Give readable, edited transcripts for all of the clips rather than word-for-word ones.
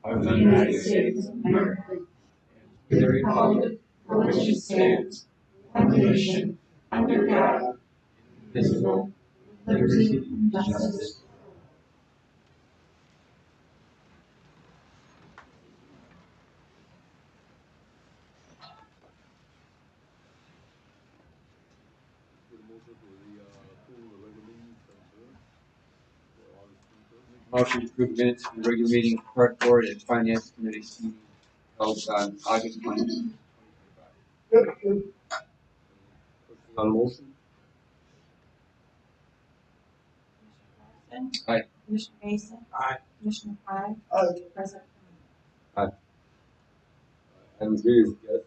of the United States of America, and the republic for which it stands, one nation, under God, indivisible, with liberty and justice. Motion to approve minutes from the regular meeting, Park Board and Finance Committee meeting held on August 20. On motion? Aye. Commissioner Mason. Aye. Commissioner Pye. Aye. President. Aye. Item three is yes.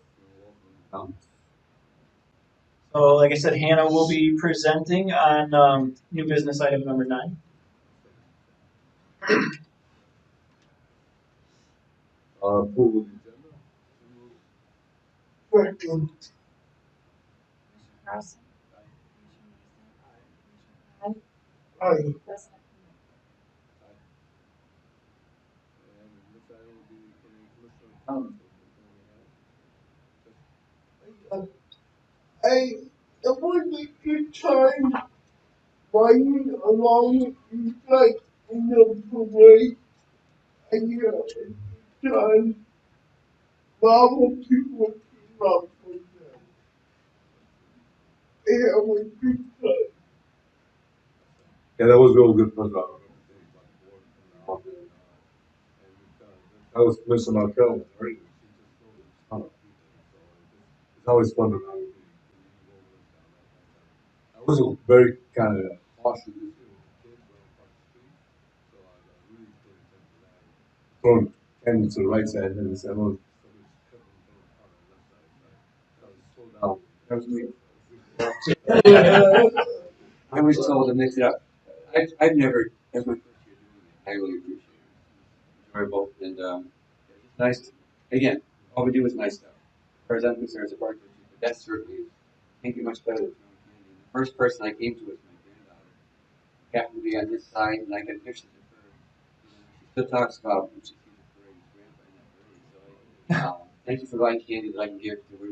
So, like I said, Hannah will be presenting on new business item number 9. Approval of the agenda. Commissioner Carlson. Commissioner Pye. Aye. President. It was a good time riding along with like in the parade. And you know, it's a good time. A lot of people came out for them. It was a good time. Yeah, that was real good for us. That was Mr. Markel, right? It's always fun to ride. I was a very kind of cautious. Throwing candy to the right side and the other. That was me. I was told to mix it up. I've never, that's my first year doing it. I really appreciate it. Enjoyable and it's nice. Again, all we do is nice stuff. As far as I'm concerned, it's a part of it, but that certainly can't get much better than throwing candy. The first person I came to was my granddaughter. Happened to be on this side, and I got pictures of her. She still talks about when she sees the parade, grandpa in that parade. So thank you for buying candy that I can give to her.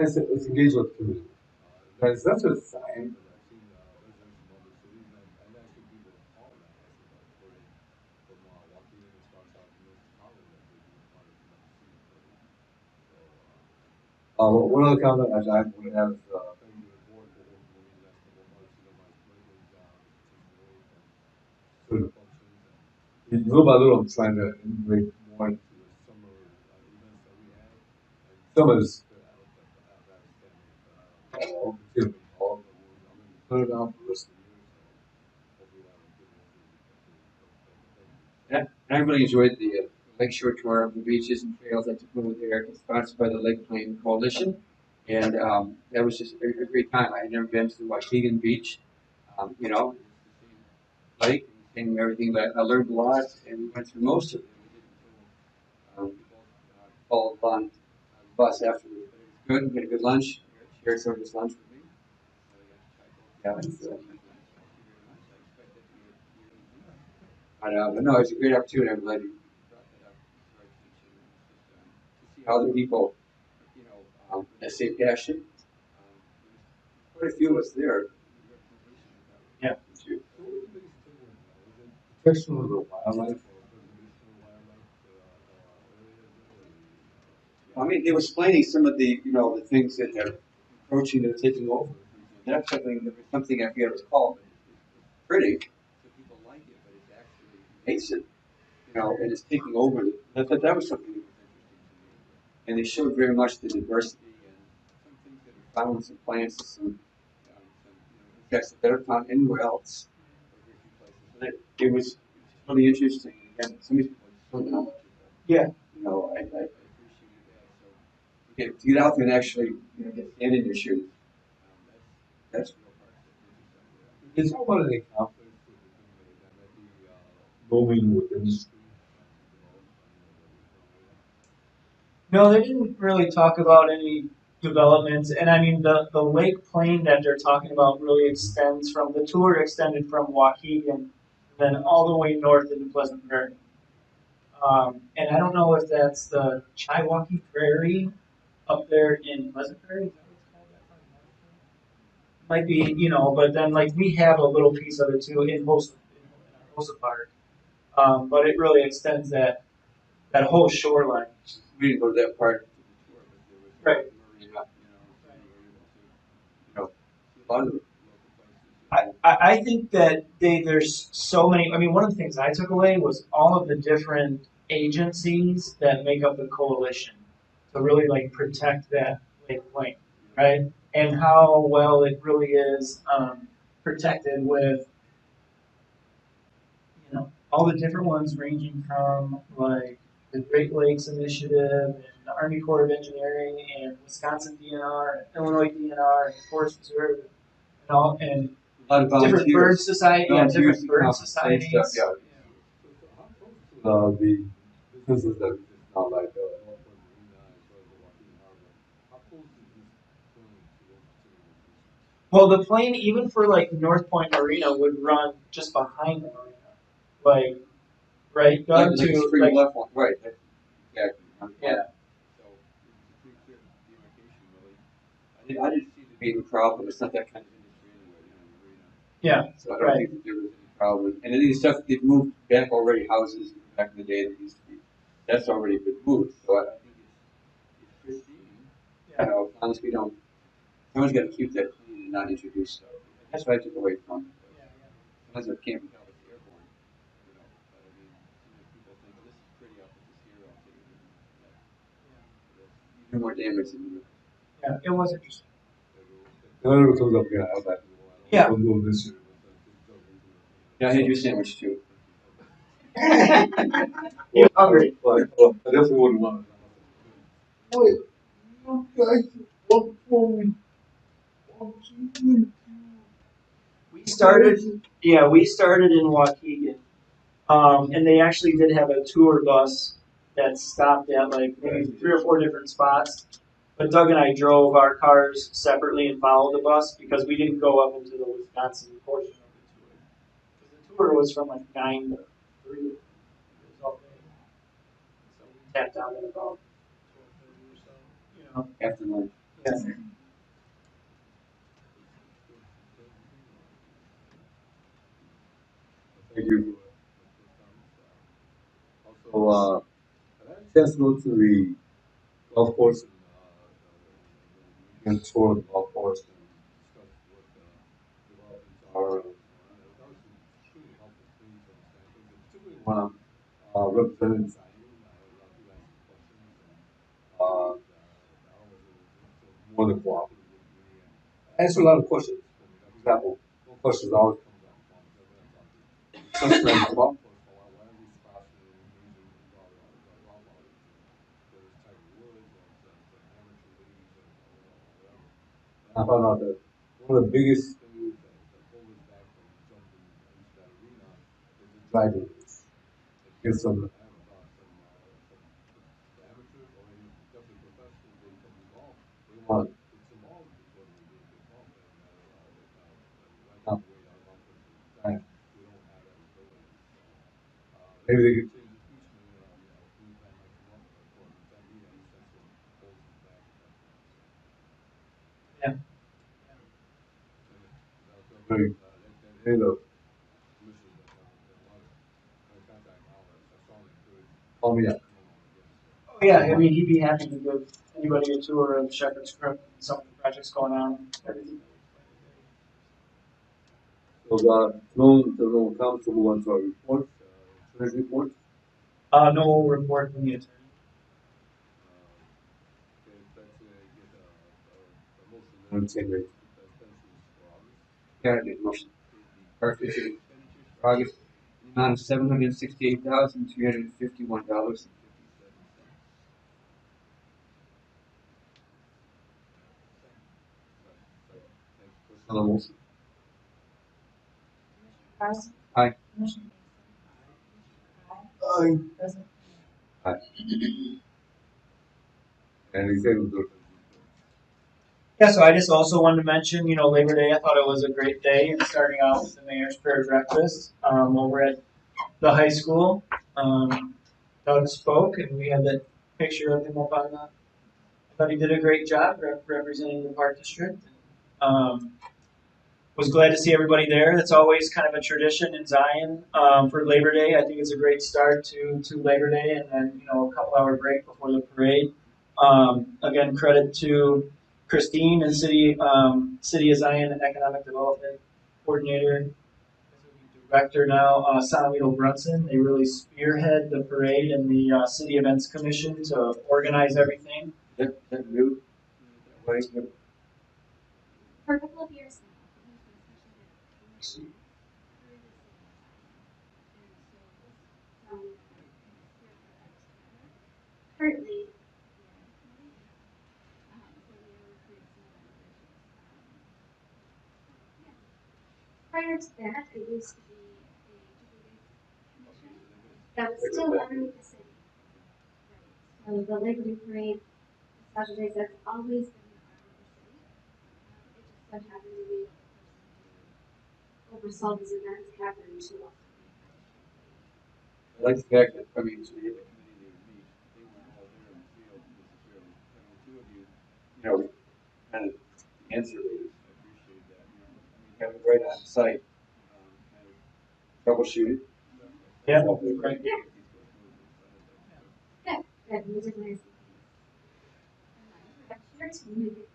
It's engaged with the community. That's a sign. One other comment I would have. Little by little, I'm trying to integrate more into the summer events that we have. Summers. Put it on for the rest of the year. Yeah, I really enjoyed the Lakeshore tour of the beaches and trails that took over there. It's sponsored by the Lake Plain Coalition, and that was just a great time. I had never been to Waukegan Beach, you know, lake and everything, but I learned a lot, and we went through most of it. Called on the bus afterwards. Good, we had a good lunch. Shared some of his lunch with me. Yeah, but no, it's a great opportunity. I'm glad you brought that up. To see how the people, you know, that say passion. Quite a few of us there. Yeah. Protection of the wildlife. I mean, they were explaining some of the, you know, the things that are approaching and taking over. That's something I forget what it's called, but it's pretty. So people like it, but it's actually invasive, you know, and it's taking over. That was something that was interesting to me. And they showed very much the diversity and some things that are found in some plants, some insects that are found anywhere else. So it was really interesting. And some of these people just don't know. Yeah. You know, I appreciated that. So to get out there and actually, you know, get stand in your shoes. That's real hard. It's all about the confidence going within the street. No, they didn't really talk about any developments, and I mean the lake plain that they're talking about really extends from the tour extended from Waukegan, then all the way north into Pleasant Prairie. And I don't know if that's the Chiwaukee Prairie up there in Pleasant Prairie. Is that what it's called? That part of Pleasant Prairie? Might be, but then like we have a little piece of it too in our Hosa Park. But it really extends that whole shoreline. We didn't go to that part of the tour, but there was Right. Marina, so we were able to, see a lot of the local places. I think that there's so many. I mean, one of the things I took away was all of the different agencies that make up the coalition to really like protect that lake plain, right? And how well it really is protected with all the different ones ranging from like the Great Lakes Initiative and the Army Corps of Engineering and Wisconsin DNR and Illinois DNR and Forest Reserve and all and A lot of different bird volunteers. society, Volunteers different to bird come and say societies. stuff, yeah. The businesses that exist now, like Northport Marina as well as the Joaquin Harbor, how close is this point to those particular locations? Well, the plane, even for like North Point Marina, would run just behind the marina, like right, Like, Doug, like a to spring like left one, right, that's exactly. yeah, So it's a pretty clear demarcation, really. I didn't see there being a problem. It's not that kind of industry anyway, the marina. yeah, So I don't right. think that there was any problem. And any stuff they've moved back already, houses back in the day that used to be, that's already been moved. So I think it's pristine. Yeah. As long as we don't, someone's got to keep that clean and not introduce stuff. That's what I took away from it. Sometimes it can't be helped with airborne, But I mean, sometimes people think, oh, this is pretty, I'll put this here, I'll take it with me. You do more damage than you do. Yeah, it was interesting. Whenever it comes up again, I'll back to the one. Yeah. I'll go this year. Yeah, I had your sandwich too. You're hungry. I definitely wouldn't want it. Wait, you guys work for me. Waukegan We started, yeah, we started in Waukegan, and they actually did have a tour bus that stopped at like maybe 3 or 4 different spots. But Doug and I drove our cars separately and followed the bus because we didn't go up into the Wisconsin portion of the tour. Because the tour was from like 9 to 3. It was all day. So we tapped out at about 12:30 or so. After lunch. Yeah. Thank you for also, I had a chance to go to the golf course and tour the golf course and discuss what developments are. That was extremely helpful for me to understand things, and particularly when I'm representing signing. I had a lot of people asking questions, and I was more than cooperative with me and answer a lot of questions. For example, one question that always comes up when I'm talking. Question on the golf course, why are these spots engaging in golf outing? Whether it's Tiger Woods or it's an amateur league or whatever. And I found out that one of the biggest things that hold us back from jumping into that arena is the driving race. It gets some, I have some the amateurs or even definitely professionals, they come to golf, they want to put some balls before they golf. And right now, the way our golf course is designed, we don't have that ability. So maybe they could change the piece, maybe, things that might come up for an attendee, at least that's what holds us back at that point. So. Yeah. Very, any of the commissioners that want to contact Al, I strongly encourage. Call me up. Oh yeah, I mean he'd be happy to give anybody a tour of Shepherd's Crook and some of the projects going on, everything. So no comments, we'll move on to our reports, attorney's report. No report from the attorney. Okay, that's get a motion to entertain the expenditures for August. Yeah, I made a motion. Expenditures for August, in the amount of $768,351.57. On the motion. Commissioner Carson? Aye. Commissioner Mason? Aye. President? Aye. And he said it was good. Yeah, so I just also wanted to mention, Labor Day. I thought it was a great day, and starting out with the mayor's prayer breakfast over at the high school. Doug spoke, and we had that picture of him up on the. I thought he did a great job representing the Park District. Um, was glad to see everybody there. That's always kind of a tradition in Zion for Labor Day. I think it's a great start to Labor Day, and then a couple hour break before the parade. Again, credit to Christine and City of Zion Economic Development Coordinator, Director now, Sonamito Brunson. They really spearhead the parade and the City Events Commission to organize everything. That new, that way, For a couple of years now, there's been a special currently, prior to that, it used to be that was still underneath the city. So the Labor Day Parade, Saturdays, that's always been under the city. It just so happened to be the person who oversaw these events happened to also I like the fact that, I mean, so you have the committee that would meet, they weren't all there in the field necessarily. I mean, the two of you, kind of answer these, I appreciate that, I mean, having right on site, kind of troubleshooting. Yeah, Hopefully, right. Yeah, that music nice. I'm sure it's really good.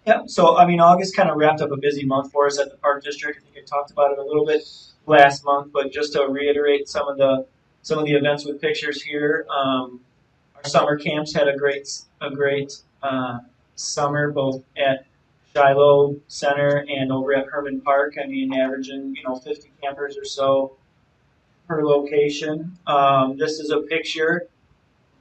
Yeah, so I mean, August kind of wrapped up a busy month for us at the Park District. I think I talked about it a little bit last month, but just to reiterate some of the events with pictures here. Our summer camps had a great summer, both at Shiloh Center and over at Herman Park. I mean, averaging 50 campers or so per location. This is a picture.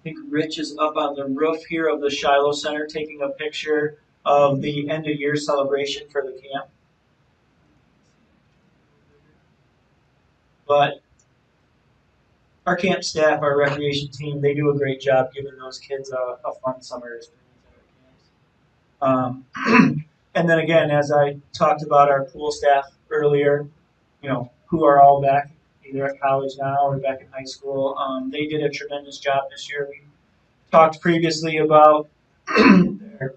I think Rich is up on the roof here of the Shiloh Center taking a picture of the end of year celebration for the camp. But our camp staff, our recreation team, they do a great job giving those kids a fun summer experience at our camps. And then again, as I talked about our pool staff earlier, who are all back either at college now or back in high school, they did a tremendous job this year. We talked previously about their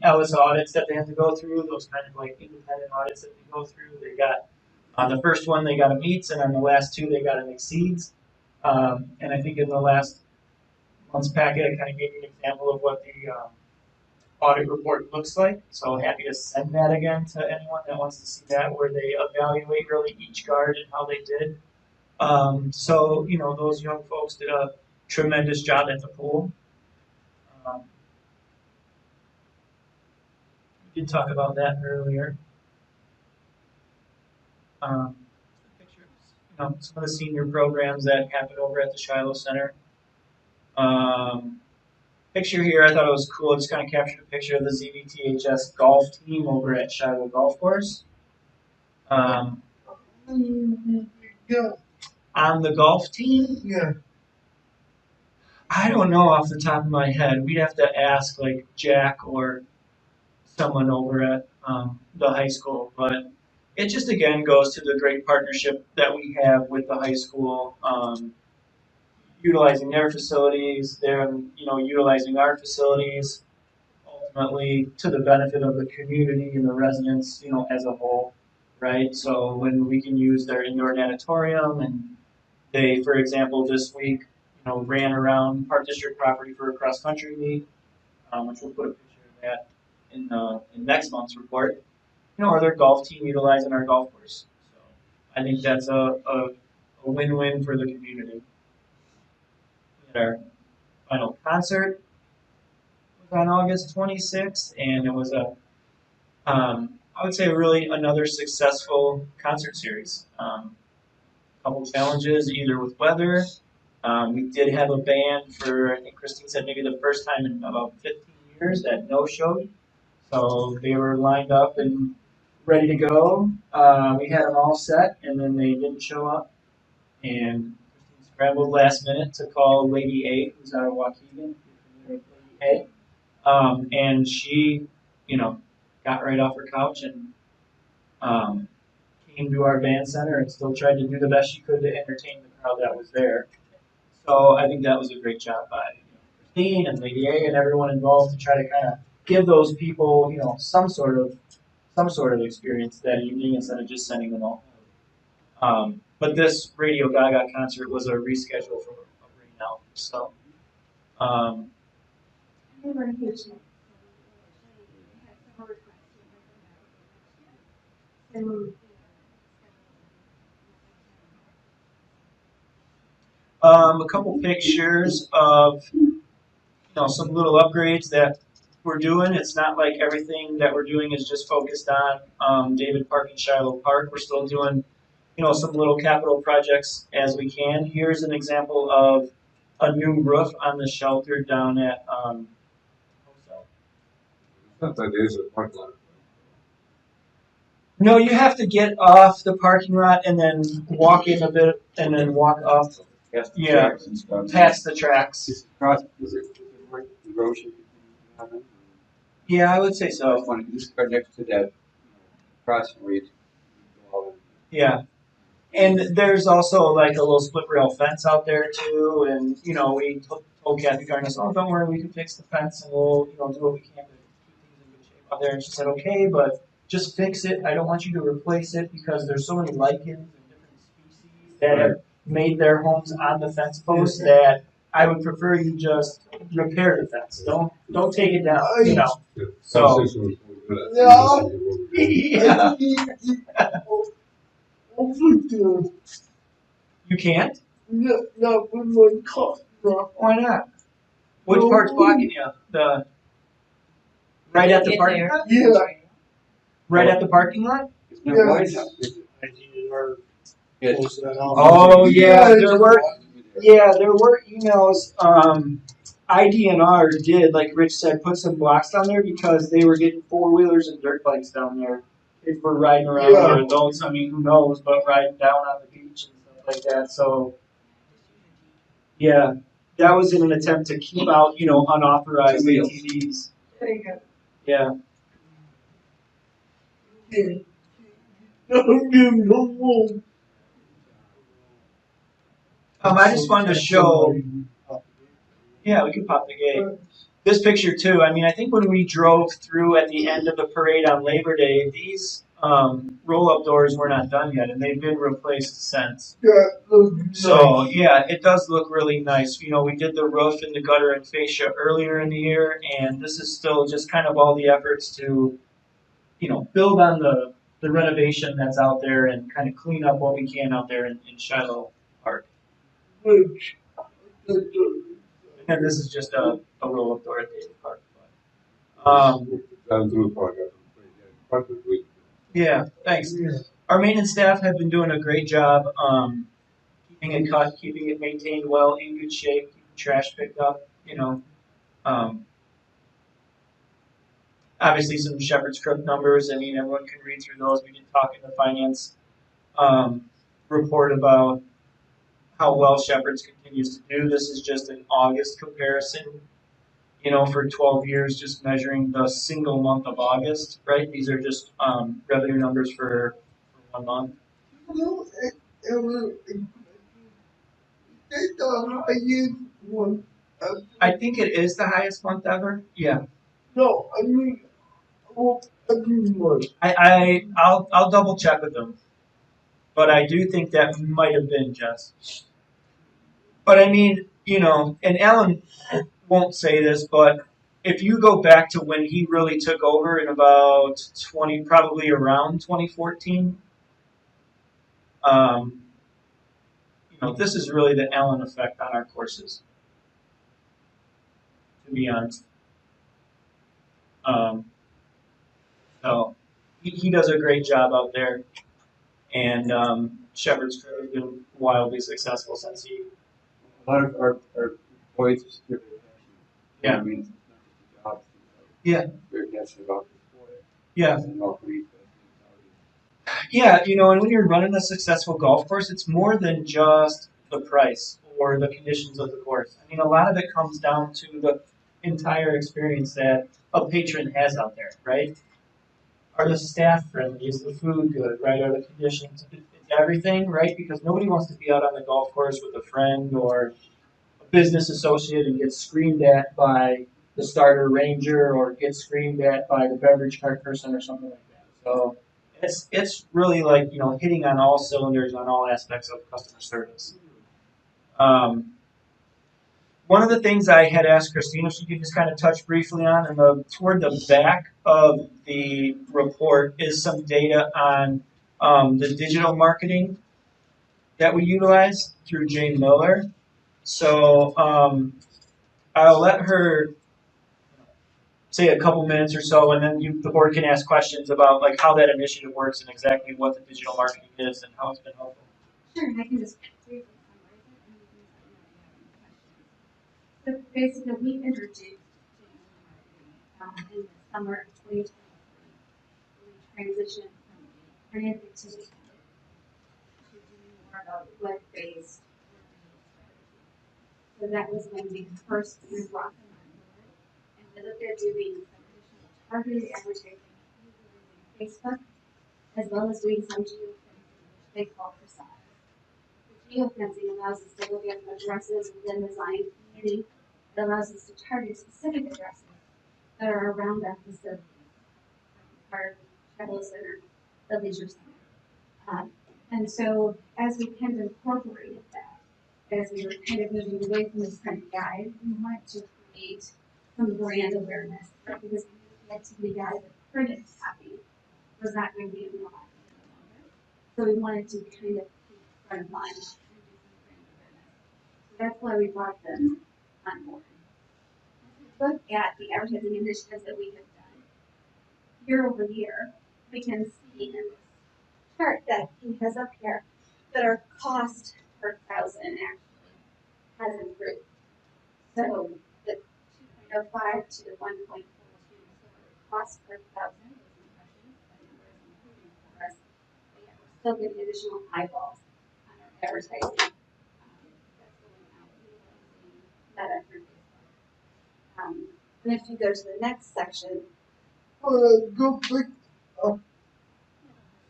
Ellis audits that they have to go through, those kind of like independent audits that they go through. They got on the first one they got a meets, and on the last two they got an exceeds. And I think in the last month's packet, I kind of gave you an example of what the audit report looks like. So happy to send that again to anyone that wants to see that, where they evaluate really each guard and how they did. So those young folks did a tremendous job at the pool. Um, we did talk about that earlier. Some of the senior programs that happened over at the Shiloh Center. Picture here, I thought it was cool. I just kind of captured a picture of the ZVTHS golf team over at Shiloh Golf Course. Um, Yeah, on the golf team, yeah. I don't know off the top of my head. We'd have to ask like Jack or someone over at the high school. But it just again goes to the great partnership that we have with the high school. Utilizing their facilities, they're utilizing our facilities, ultimately to the benefit of the community and the residents, as a whole, right? So when we can use their indoor natatorium, and they, for example, this week, ran around Park District property for a cross country meet, which we'll put a picture of that in next month's report. Or their golf team utilizing our golf course. So I think that's a win-win for the community. We had our final concert was on August 26th, and it was I would say really another successful concert series. Couple challenges, either with weather. We did have a band for, I think Christine said maybe the first time in about 15 years that no-showed. So they were lined up and ready to go. We had them all set, and then they didn't show up. And Christine's scrambled last minute to call Lady A, who's out of Waukegan, Lady A, and she, you know, got right off her couch and um, came to our band center and still tried to do the best she could to entertain the crowd that was there. So I think that was a great job by Christine and Lady A and everyone involved to try to kind of give those people, some sort of experience that evening instead of just sending them all home. But this Radio Gaga concert was a reschedule from a rain out. So um, They were huge names, so we had several requests to invite them back again next year. So, a couple pictures of some little upgrades that we're doing. It's not like everything that we're doing is just focused on David Park and Shiloh Park. We're still doing some little capital projects as we can. Here's an example of a new roof on the shelter down at Not that there's a parking lot. No, you have to get off the parking lot and then walk in a bit and then walk up. Past the Yeah. tracks and stuff. Past the tracks. Is it across, is it right erosion? Yeah, I would say I so. just wanted, this is right next to that crossing where you go out. Yeah. And there's also like a little split rail fence out there too, and we told Kathy Garnis, oh, don't worry, we can fix the fence and we'll do what we can to keep things in good shape out there. And she said, okay, but just fix it. I don't want you to replace it because there's so many lichens and different species that have made their homes on the fence posts that I would prefer you just repair the fence. Don't take it down. So No. yeah. You can't? Not with my car. Why not? Which part's blocking you? The right at the parking lot? Yeah. Right at the parking lot? It's not wide enough. It's, Oh yeah, there were emails. IDNR did, like Rich said, put some blocks down there because they were getting 4-wheelers and dirt bikes down there. Kids were riding around, or adults. I mean, who knows? But riding down on the beach and stuff like that. So yeah, that was in an attempt to keep out, unauthorized Two wheels. ATVs. There you go. Yeah. No. I just wanted to show. Yeah, we can pop the gate. This picture too. I mean, I think when we drove through at the end of the parade on Labor Day, these roll-up doors were not done yet, and they've been replaced since. So yeah, it does look really nice. We did the roof and the gutter and fascia earlier in the year, and this is still just kind of all the efforts to, build on the renovation that's out there and kind of clean up what we can out there in Shiloh Park. And this is just a roll-up door at David Park. Down through the park. Park is good. Yeah, thanks. Our maintenance staff have been doing a great job keeping it cut, keeping it maintained well, in good shape, keeping trash picked up. Obviously some Shepherd's Crook numbers. I mean, everyone can read through those. We did talk in the finance report about how well Shepherd's continues to do. This is just an August comparison. For 12 years, just measuring the single month of August, right? These are just revenue numbers for 1 month. I think it is the highest month ever. Yeah. No, I mean, every month. I'll double check with them, but I do think that might have been just. But I mean, and Alan won't say this, but if you go back to when he really took over in about probably around 2014, this is really the Alan effect on our courses, to be honest. So he does a great job out there, and Shepherd's Crook has been wildly successful since he. a lot of our employees are very passionate. Yeah. I mean, it's not just a job. Yeah. Very passionate about this. Yeah. And all three. Yeah, and when you're running a successful golf course, it's more than just the price or the conditions of the course. I mean, a lot of it comes down to the entire experience that a patron has out there, right? Are the staff friendly? Is the food good, right? Are the conditions, it's everything, right? Because nobody wants to be out on the golf course with a friend or a business associate and get screamed at by the starter ranger or get screamed at by the beverage cart person or something like that. So it's really like, you know, hitting on all cylinders on all aspects of customer service. Um, One of the things I had asked Christina if she could just kind of touch briefly on, and toward the back of the report is some data on the digital marketing that we utilize through Jane Miller. So I'll let her say a couple minutes or so, and then the board can ask questions about like how that initiative works and exactly what the digital marketing is and how it's been helpful. Sure, I can just briefly summarize it and you can let me know if you have any questions. So basically, we introduced in the summer of 2023. We transitioned from a brand activity to doing more of a web-based marketing strategy. So that was when we first brought them on board, and we looked at doing some additional targeted advertising using Facebook, as well as doing some geofencing, which they call precise. Geofencing allows us to look at addresses within the Zion community. It allows us to target specific addresses that are around that facility, our travel center, the leisure center. And so as we kind of incorporated that, as we were kind of moving away from this print guide, we wanted to create some brand awareness, right? Because the activity guide, the printed copy, was not going to be in the line any longer. So we wanted to kind of keep front of mind and do some brand awareness. So that's why we brought them on board. As we look at the advertising initiatives that we have done year over year, we can see in this chart that he has up here that our cost per thousand actually has improved. So the 2.05 to the 1.42, so our cost per thousand impressions, that number is improving for us. But yet we're still getting additional eyeballs on our advertising that's going out utilizing Meta through Facebook. And if you go to the next section, go back up.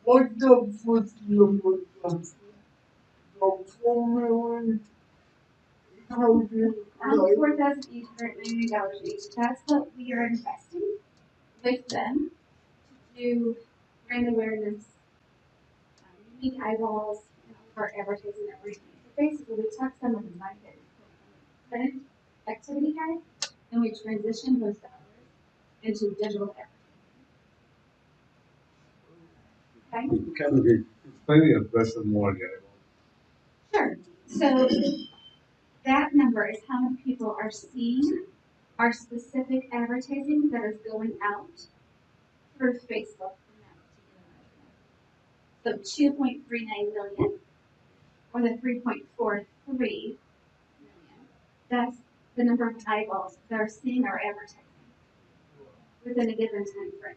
What the first number of the 4 million? How did $4,899 each. That's what we are investing with them to do brand awareness, unique eyeballs, and all of our advertising that we're doing. So basically, we took some of the money that we put from the print activity guide, and we transitioned those dollars into digital advertising. Okay? Okay, explain your question more again. Sure. So that number is how many people are seeing our specific advertising that is going out through Facebook in that particular measurement. So 2.39 million or the 3.43 million, that's the number of eyeballs that are seeing our advertising within a given time frame.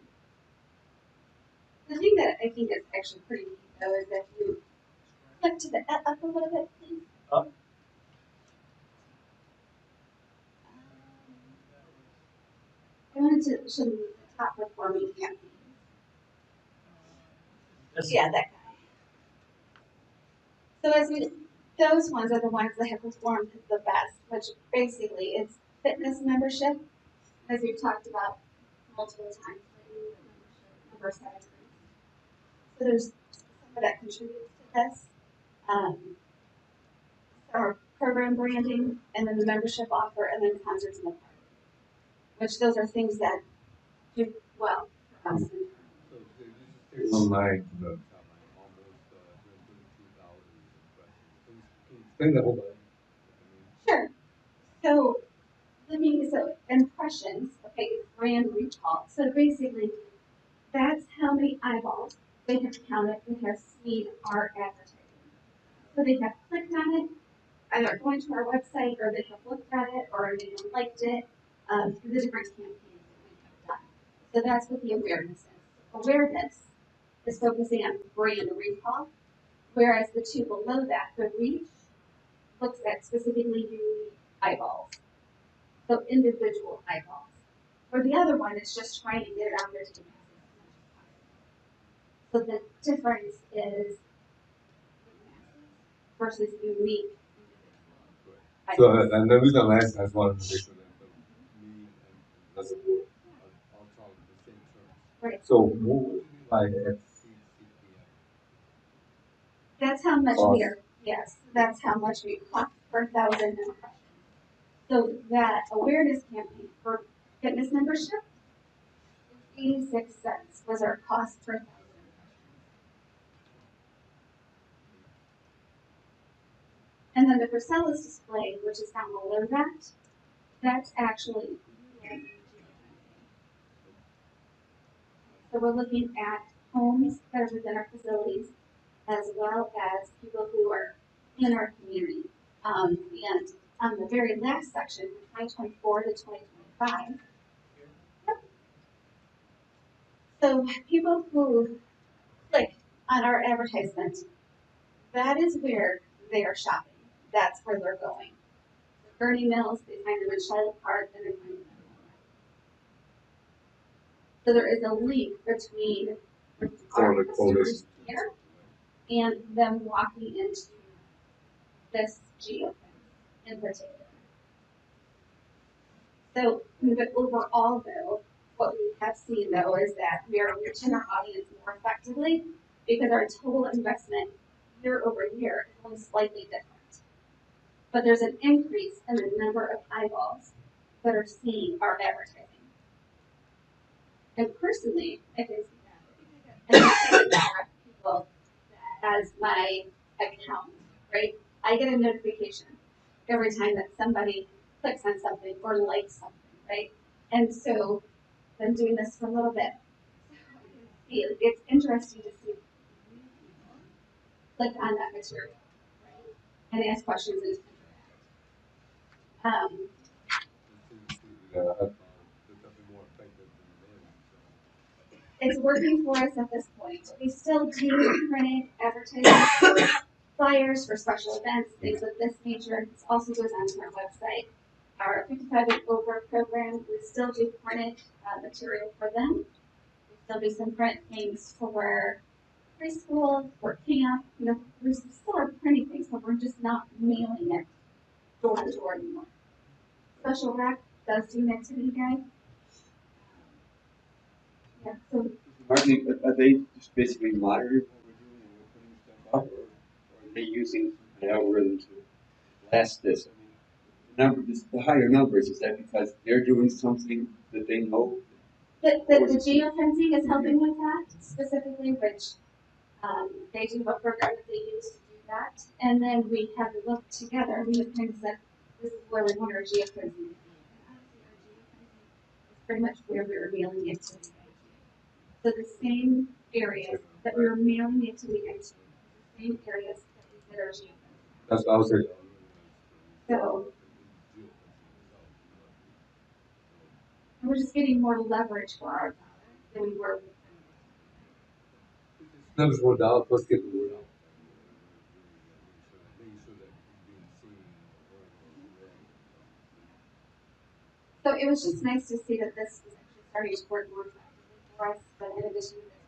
The thing that I think is actually pretty neat though is that you click to the up a little bit, please. I wanted to show you the top performing campaigns. Yeah, that guy. So those ones are the ones that have performed the best, which basically is fitness membership, as we've talked about multiple times lately, the membership number 7. So there's some of that contributes to this. Our program branding, and then the membership offer, and then concerts in the park, which those are things that do well for us. So this is online, the almost 22,000 impressions. Can you explain the whole thing? Sure. So so impressions, okay, brand recall. So basically, that's how many eyeballs they have counted that have seen our advertising. So they have clicked on it, either going to our website, or they have looked at it, or they have liked it through the different campaigns that we have done. So that's what the awareness is. Awareness is focusing on brand recall, whereas the two below that, the reach, looks at specifically Dowie eyeballs, so individual eyeballs. For the other one, it's just trying to get it out there to the masses. So the difference is versus unique. So, and the reason I'm asking, I just wanted to make sure that me and that's the board are talking the same terms. Right. So, what would you mean by exceed CPM? That's how much we are. Yes, that's how much we cost per thousand impressions. So that awareness campaign for fitness membership, 86 cents was our cost per thousand impressions. And then the Versailles display, which is down below that, that's actually so we're looking at homes that are within our facilities, as well as people who are in our community. And on the very last section, 2024 to 2025. Yep. So people who click on our advertisement, that is where they are shopping. That's where they're going. Bernie Mills, they find them in Shiloh Park, and they find them. So there is a link between our customers here and them walking into this geofence in particular. So, but overall though, what we have seen though is that we are reaching our audience more effectively because our total investment year over year is only slightly different. But there's an increase in the number of eyeballs that are seeing our advertising. And personally, I can see that. And I think that people as my account, right? I get a notification every time that somebody clicks on something or likes something, right? And so I'm doing this for a little bit. It's interesting to see click on that material, right? And ask questions and interact. It's working for us at this point. We still do printed advertising flyers for special events, things of this nature. This also goes onto our website. Our 55 and over program, we still do printed material for them. We still do some print things for preschool, for camp. You know, we still are printing things, but we're just not mailing it door to door anymore. Special Rec does do an activity guide. Yeah, so Are they just basically monitoring what we're doing and we're putting stuff up, or are they using an algorithm to blast this? I mean, the higher numbers, is that because they're doing something that they know? The geofencing is helping with that specifically, which they do a program that they use to do that. And then we have looked together, we have kind of said, this is where we want our geofencing to be. It's pretty much where we were mailing it to. So the same areas that we were mailing it to the into, the same areas that we did our geofencing. That's what I was saying. So we're just getting more leverage for our dollar than we were. Numbers more dollars, let's get the word out. So it was just nice to see that this was actually starting to work more effectively for us. But in addition to this,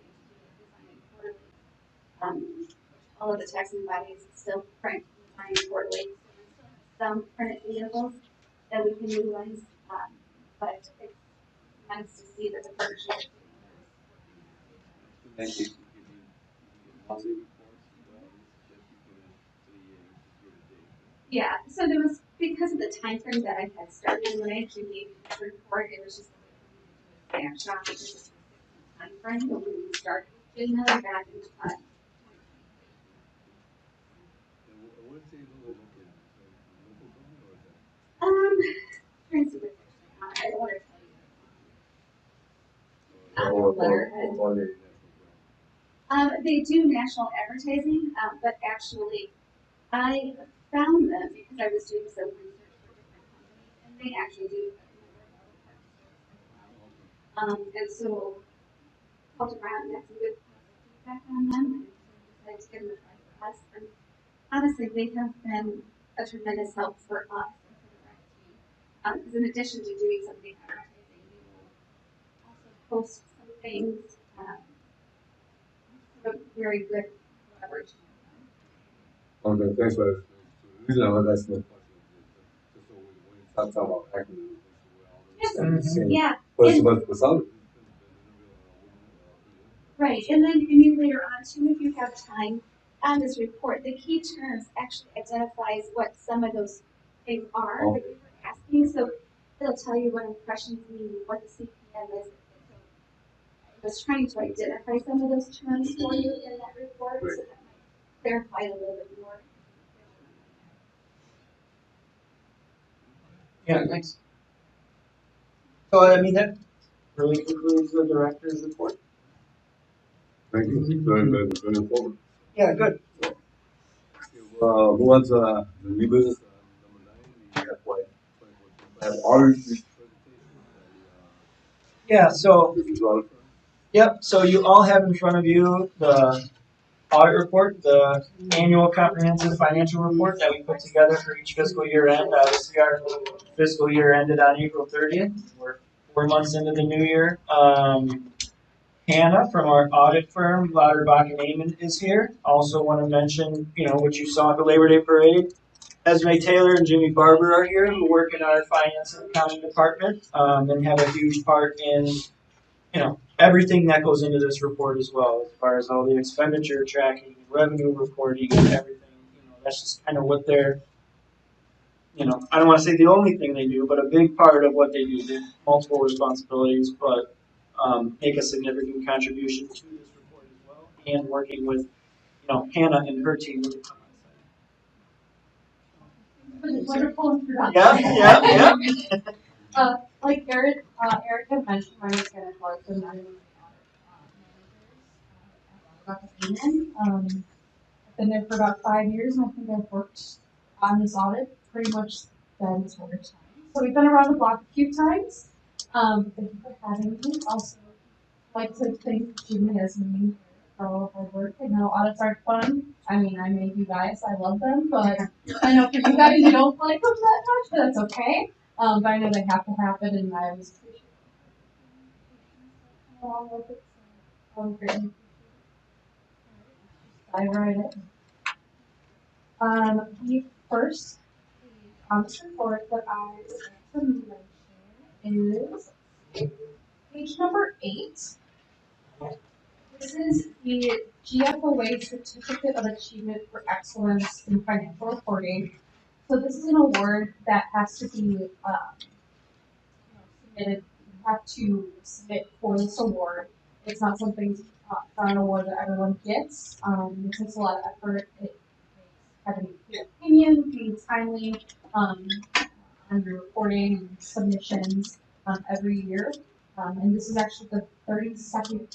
we continue to do design quarterly. All of the taxing bodies still print design quarterly. So we still have some printed vehicles that we can utilize. But it's nice to see that the partnership. Thank you. Monthly reports as well that you can Yeah, so there was, because of the time frame that I had started, when I actually gave this report, it was just a snapshot, which is a time frame, but when we started doing that back in 2023. Trying to see what I don't want to tell you. Letterhead. They do national advertising, but actually, I found them because I was doing some research for different companies, and they actually do a number of and so called around and got some good feedback on them, and decided to give them a try for us. And honestly, they have been a tremendous help for us and for the rec team. Because in addition to doing some of the advertising, we will also post some things. A very good collaboration with them. Okay, thanks for that. The reason I was asking the question is just so when you talk about activism, we all understand the same. Yeah. But for some, right, and then maybe later on too, if you have time on this report, the key terms actually identifies what some of those things are that we were asking. So it'll tell you what impressions mean, what the CPM is. So I was trying to identify some of those terms for you in that report, so that might clarify a little bit more. Yeah, thanks. So I mean that really concludes the director's report. thank you. Very important. Yeah, good. Who wants the new business number 9, the FY 2025 audit presentation? Yeah, so This is all. yep, so you all have in front of you the audit report, the annual comprehensive financial report that we put together for each fiscal year end. Obviously, our fiscal year ended on April 30th. We're 4 months into the new year. Hannah from our audit firm, Lauterbach and Amon, is here. Also want to mention, what you saw at the Labor Day Parade. Esme Taylor and Jimmy Barber are here, who work in our finance and accounting department, and have a huge part in everything that goes into this report as well, as far as all the expenditure tracking, revenue reporting, and everything. That's just kind of what they're, I don't want to say the only thing they do, but a big part of what they do. They have multiple responsibilities, but make a significant contribution to this report as well, and working with, Hannah and her team with the comments. Wonderful introduction. Yeah. Like Eric had mentioned, my name is Hannah Clarkson. I'm one of the audit managers. I've been there for about 5 years, and I think I've worked on this audit pretty much the entire time. So we've been around the block a few times. Thank you for having me. Also, like to thank Jimmy as me for all of our work. I know audits aren't fun. I mean, I made you guys, I love them, but I know for you guys you don't like them that much, but that's okay. But I know they have to happen, and I always appreciate it. Along with it, so I'm greatly appreciate it. Dive right in. The first page on this report that I would like to mention is page number 8. This is the GFOA Certificate of Achievement for Excellence in Financial Reporting. So this is an award that has to be submitted. You have to submit for this award. It's not something, not an award that everyone gets. It takes a lot of effort. It takes having your opinion, being timely on your reporting and submissions every year. And this is actually the 32nd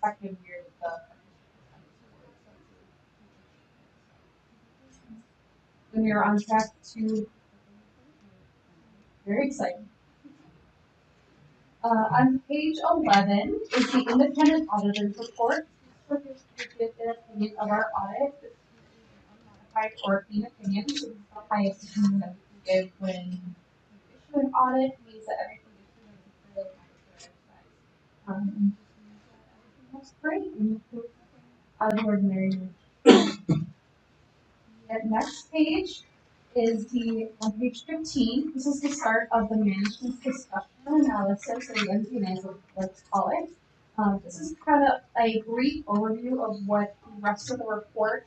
consecutive year that and we are on track to very exciting. On page 11 is the independent auditor's report. This is the certificate opinion of our audit. This is an unmodified or clean opinion. So this is the highest opinion that we can give when you issue an audit. It means that everything is really and just means that everything looks great and there's nothing out of the ordinary. The next page is on page 15. This is the start of the management discussion and analysis, or the MD&A, let's call it. This is kind of a brief overview of what the rest of the report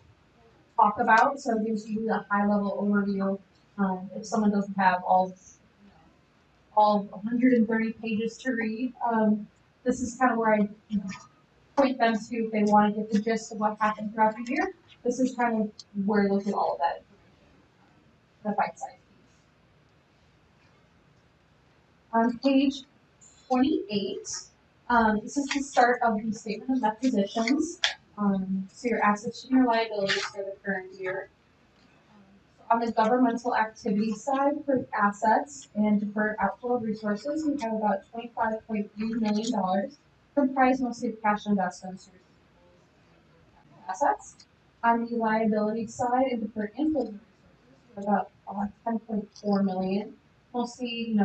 talk about. So it gives you the high level overview. If someone doesn't have all 130 pages to read, this is kind of where I point them to if they want to get the gist of what happened throughout the year. This is kind of where they get all of that information, the bite-sized piece. On page 28, this is the start of the statement of net positions. So your assets and your liabilities for the current year. On the governmental activity side for assets and deferred outflow of resources, we have about $25.3 million, comprised mostly of cash investments, assets. On the liability side and deferred inflow of resources, we have about 10.4 million. Mostly,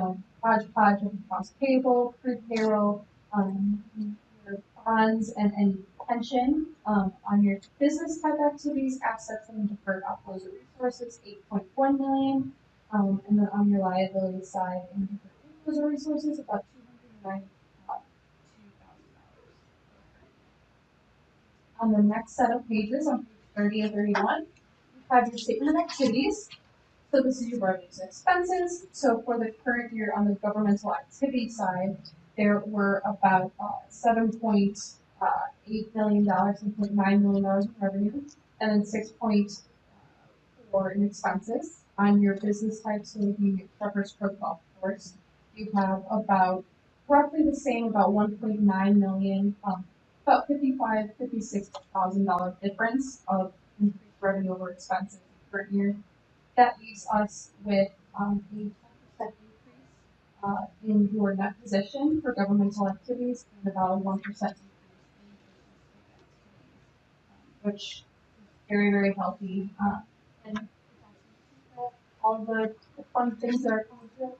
hodgepodge of accounts payable, crude payroll, your bonds and pension. On your business type activities, assets and deferred outflows of resources, 8.1 million. And then on your liability side, and deferred inflows of resources, about $292,000. On the next set of pages, on page 30 and 31, you have your statement of activities. So this is your revenues and expenses. So for the current year on the governmental activity side, there were about $7.8 million, $7.9 million in revenue, and then 6.4 in expenses. On your business type, so the Shepherd's Crook Golf Course, you have about roughly the same, about 1.9 million, about $56,000 difference of increased revenue over expenses per year. That leaves us with a 10% increase in your net position for governmental activities and about a 1% increase in business activities, which is very, very healthy. And all the fun things that are coming through.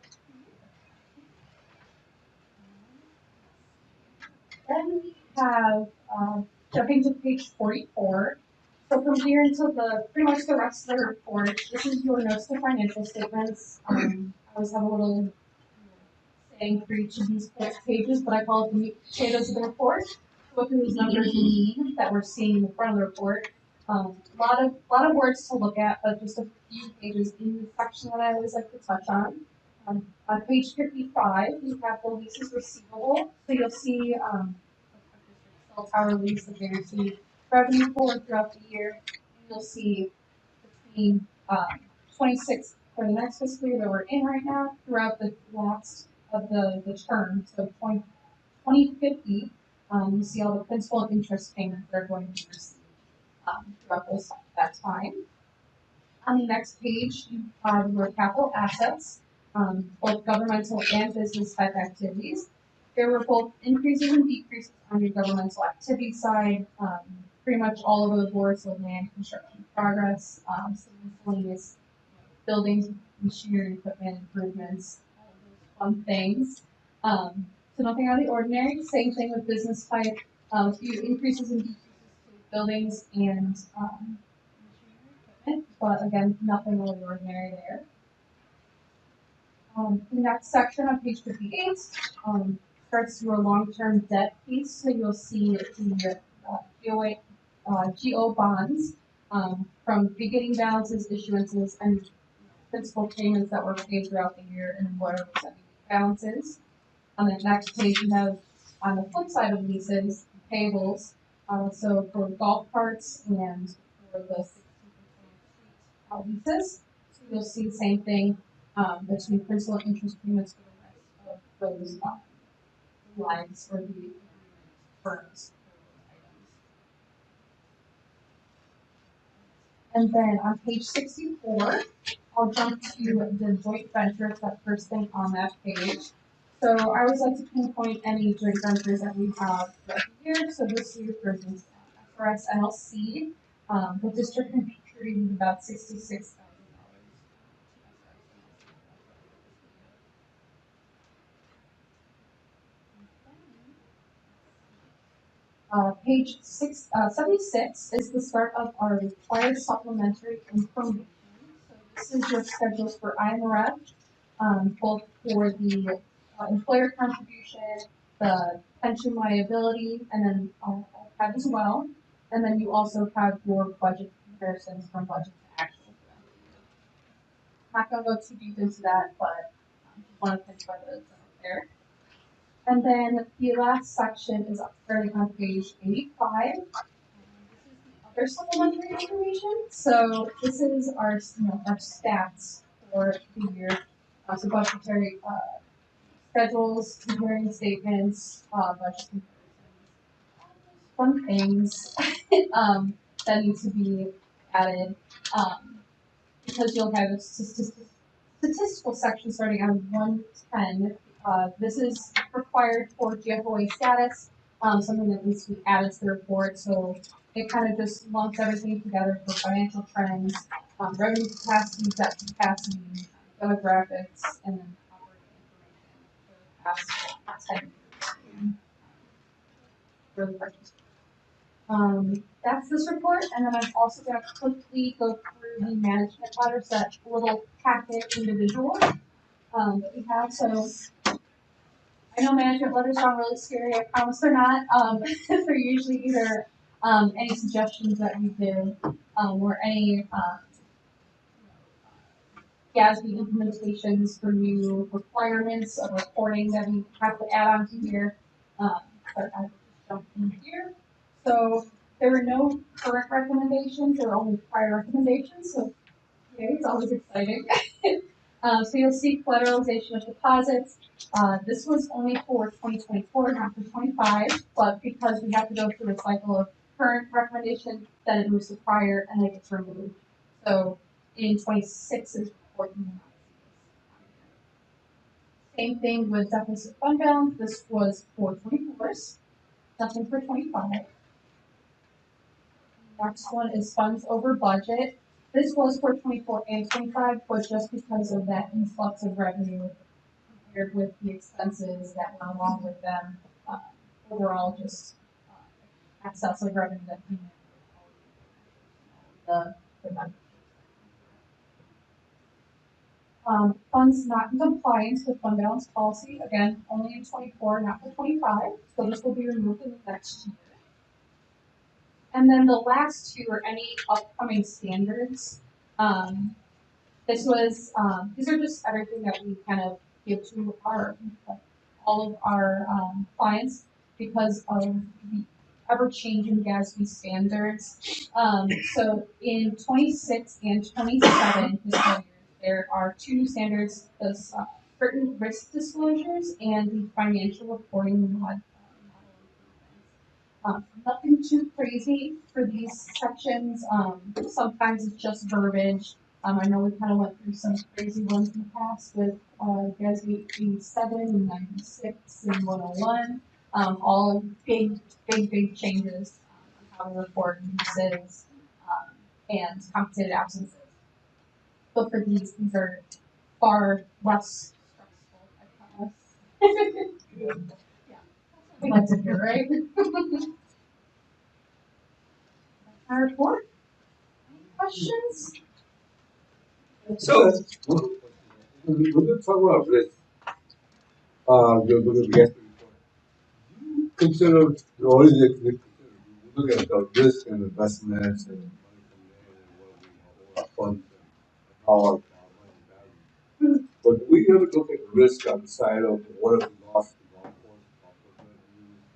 Then we have jumping to page 44. So from here until pretty much the rest of the report, this is your notes to financial statements. I always have a little saying for each of these pages, but I call it the meat and potatoes of the report. What do these numbers mean that we're seeing in the front of the report? A lot of words to look at, but just a few pages in the section that I always like to touch on. On page 55, you have the leases receivable. So you'll see cell tower lease that they receive revenue for throughout the year. You'll see between 26 for the next fiscal year that we're in right now throughout the last of the term. So 2050, you see all the principal and interest payments that are going to be received throughout that time. On the next page, you have your capital assets, both governmental and business type activities. There were both increases and decreases on your governmental activity side. Pretty much all over the board, so land, construction progress, some miscellaneous buildings, machinery, equipment improvements, all those fun things. So nothing out of the ordinary. Same thing with business type. A few increases and decreases to buildings and machinery equipment, but again, nothing out of the ordinary there. The next section on page 58 starts your long-term debt piece. So you'll see the GO bonds from beginning balances, issuances, and principal payments that were paid throughout the year and what are the balances. On the next page, you have on the flip side of leases, payables. So for golf carts and for the 16 leases, so you'll see the same thing between principal and interest payments for the rest of those lines or the firms. And then on page 64, I'll jump to the joint ventures, that first thing on that page. So I always like to pinpoint any joint ventures that we have throughout the year. So this year, for instance, FRS LLC, the district contributed about $66,000. Page 76 is the start of our required supplementary information. So this is your schedules for IMRF, both for the employer contribution, the pension liability, and then OPEB as well. And then you also have your budget comparisons from budget to actual. I'm not going to go too deep into that, but just want to think about those there. And then the last section is starting on page 85. This is the other supplementary information. So this is our stats for the year. So budgetary schedules, comparing statements, budget comparisons, fun things that need to be added. Because you'll have a statistical section starting on 110. This is required for GFOA status, something that needs to be added to the report. So it kind of just lumps everything together for financial trends, revenue capacity, debt capacity, demographics, and then operating information for the past 10 years. For the purchase. That's this report, and then I'm also going to quickly go through the management letters, that little packet individual that we have. So I know management letters sound really scary. I promise they're not. They're usually either any suggestions that we give or any GASB implementations for new requirements of reporting that we have to add on to here. But I will just jump in here. So there were no current recommendations, there were only prior recommendations, so okay, it's always exciting. So you'll see collateralization of deposits. This was only for 2024, not for 25, but because we have to go through a cycle of current recommendation, then it moves to prior and then it gets removed. So in 26's report, you will not see this. Same thing with deficit fund balance. This was for 24's, nothing for 25. Next one is funds over budget. This was for 24 and 25, but just because of that influx of revenue compared with the expenses that went along with them, overall just excess of revenue that came in the membership. Funds not in compliance with fund balance policy, again, only in 24, not for 25, so this will be removed in the next year. And then the last two are any upcoming standards. This was, these are just everything that we kind of give to our, all of our clients because of the ever-changing GASB standards. So in 26 and 27 fiscal years, there are two new standards, the certain risk disclosures and the financial reporting model. Nothing too crazy for these sections. Sometimes it's just verbiage. I know we kind of went through some crazy ones in the past with GASB 87 and 96 and 101. All big changes on how we report uses and compensated absences. But for these are far less stressful, I promise. Yeah, we like to hear, right? Our report. Questions? So, when you talk about risk, the guest report, do you consider, or is it consider, you look at the risk and investments and money coming in and what we have, our funds and how our money values. But do we ever look at risk on the side of what if we lost the golf course revenues,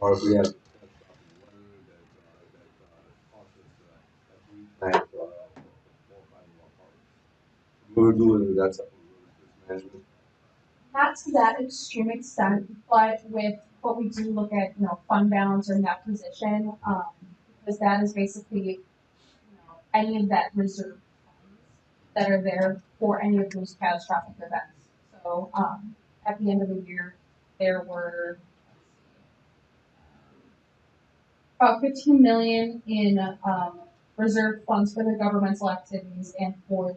or if we had a catastrophic weather that cost us that we planned for 4 or 5 of our partners? We were doing that type of risk management. Not to that extreme extent, but with what we do look at, fund balance or net position, because that is basically, any of that reserve funds that are there for any of those catastrophic events. So, at the end of the year, there were about 15 million in reserve funds for the governmental activities and for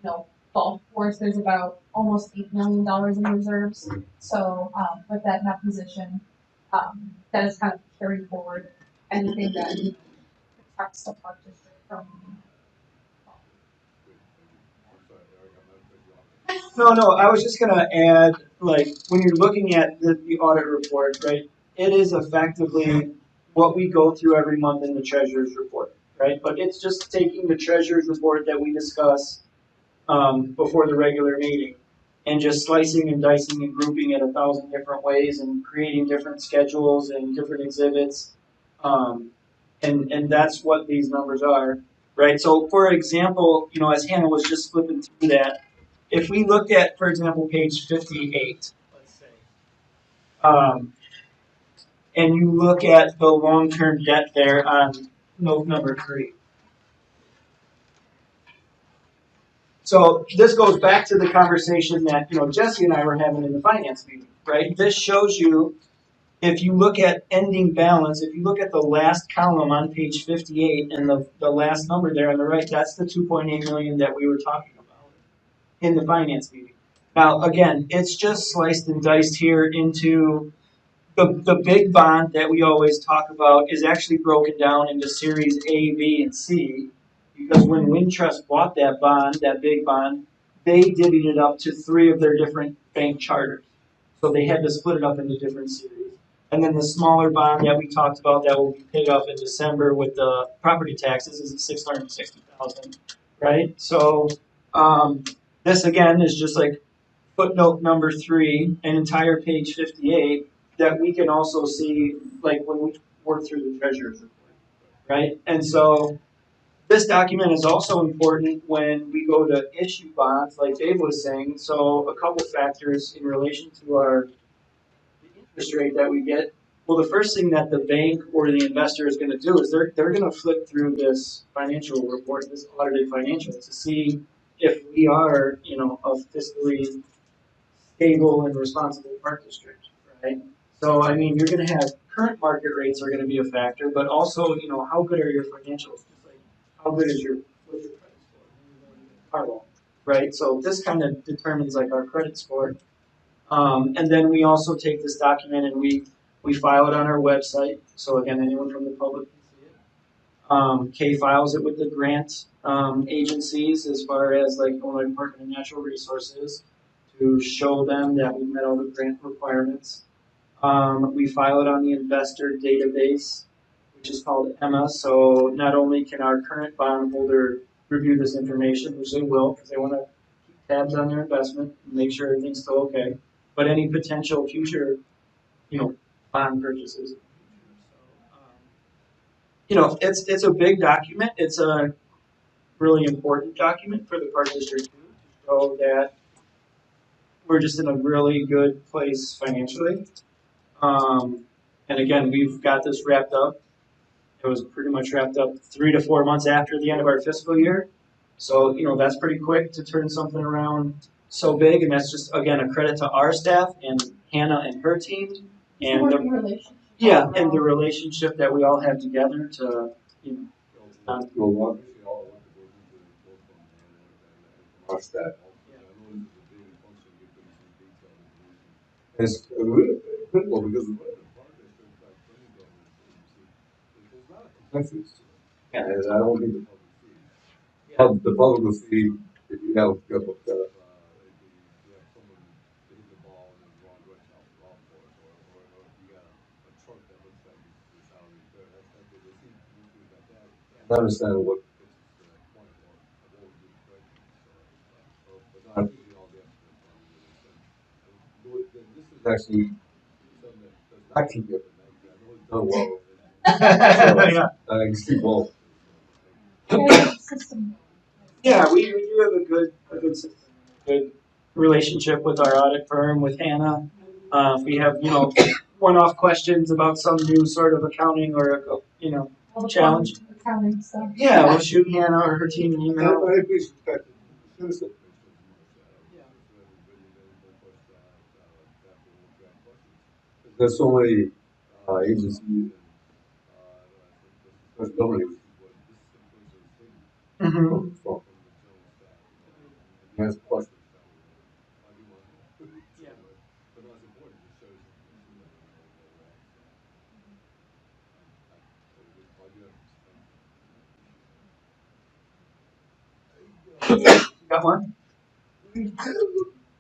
the golf course. There's about almost $8 million in reserves. So with that net position, that is kind of carried forward anything that protects the park district from. no, I was just gonna add, like, when you're looking at the audit report, right, it is effectively what we go through every month in the treasurer's report, right? But it's just taking the treasurer's report that we discuss before the regular meeting and just slicing and dicing and grouping it 1,000 different ways and creating different schedules and different exhibits. And that's what these numbers are, right? So for example, as Hannah was just flipping through that, if we looked at, for example, page 58, let's say, and you look at the long-term debt there on note number 3. So this goes back to the conversation that Jesse and I were having in the finance meeting, right? This shows you if you look at ending balance, if you look at the last column on page 58 and the last number there on the right, that's the 2.8 million that we were talking about in the finance meeting. Now, again, it's just sliced and diced here into the big bond that we always talk about is actually broken down into series A, B, and C, because when Wintrust bought that bond, that big bond, they divvied it up to 3 of their different bank charters. So they had to split it up into different series. And then the smaller bond that we talked about that will be paid off in December with the property taxes is at 660,000, right? So this again is just like footnote number 3, an entire page 58 that we can also see like when we work through the treasurer's report, right? And so this document is also important when we go to issue bonds, like Dave was saying. So a couple factors in relation to our interest rate that we get. Well, the first thing that the bank or the investor is going to do is they're going to flip through this financial report, this audited financials, to see if we are, a fiscally stable and responsible park district, right? So, I mean, you're going to have current market rates are going to be a factor, but also, how good are your financials? Just like how good is what's your credit score? Car loan, right? So this kind of determines like our credit score. And then we also take this document and we file it on our website. So again, anyone from the public can see it. Kay files it with the grant agencies as far as like Illinois Department of Natural Resources to show them that we met all the grant requirements. We file it on the investor database, which is called EMMA. So not only can our current bondholder review this information, which they will, because they want to keep tabs on their investment and make sure everything's still okay, but any potential future, bond purchases. So, it's a big document. It's a really important document for the Park District too, to show that we're just in a really good place financially. And again, we've got this wrapped up. It was pretty much wrapped up 3 to 4 months after the end of our fiscal year. So, that's pretty quick to turn something around so big. And that's just, again, a credit to our staff and Hannah and her team. And working relationship. yeah, and the relationship that we all have together to, Well, obviously, all the work that goes into both from and from our staff. I know this is a big function, get them some detailed information. And it's really critical because the way the park district, like any government agency, there's not a complexity to it. Yeah. And I don't think the public sees. The public will see if you have someone hitting the ball in the wrong direction off the golf course, or if you got a truck that looks like it's out of repair. That's what they see things like that. And understand what gets us to that point of what we're doing correctly. But no, I appreciate all the effort that's gone into this. And this is actually something that's not too different. I know it's done well. Yeah. It's too well. System. Yeah, we do have a good system, a good relationship with our audit firm, with Hannah. If we have, one-off questions about some new sort of accounting or, All the challenge. accounting stuff. Yeah, we'll shoot Hannah or her team an email. I appreciate that. Citizen. There's so many agencies and especially government agencies, but this is the first of its thing Mm-hmm. from the general staff. And he has questions that why do you want to know? Yeah. But no, it's important. It shows information that we know where we're at. Why do you have Got one? We have a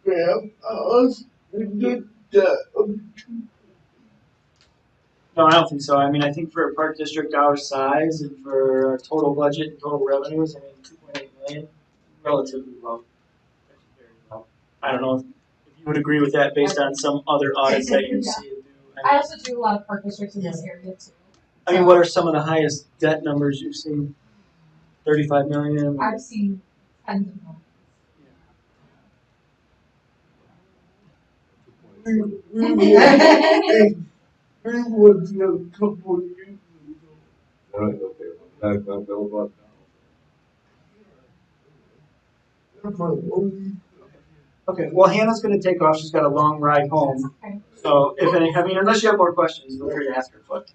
grab us and get that. No, I don't think so. I mean, I think for a park district our size and for our total budget and total revenues, 2.8 million, relatively low. Actually very low. I don't know if you would agree with that based on some other audits that you see it do. I also do a lot of park districts in this area too. I mean, what are some of the highest debt numbers you've seen? 35 million? I've seen tens of millions. We was a couple of years ago. okay. That was about That's my only. Okay, well, Hannah's gonna take off. She's got a long ride home. Okay. So if any, I mean, unless you have more questions, feel free to ask her. But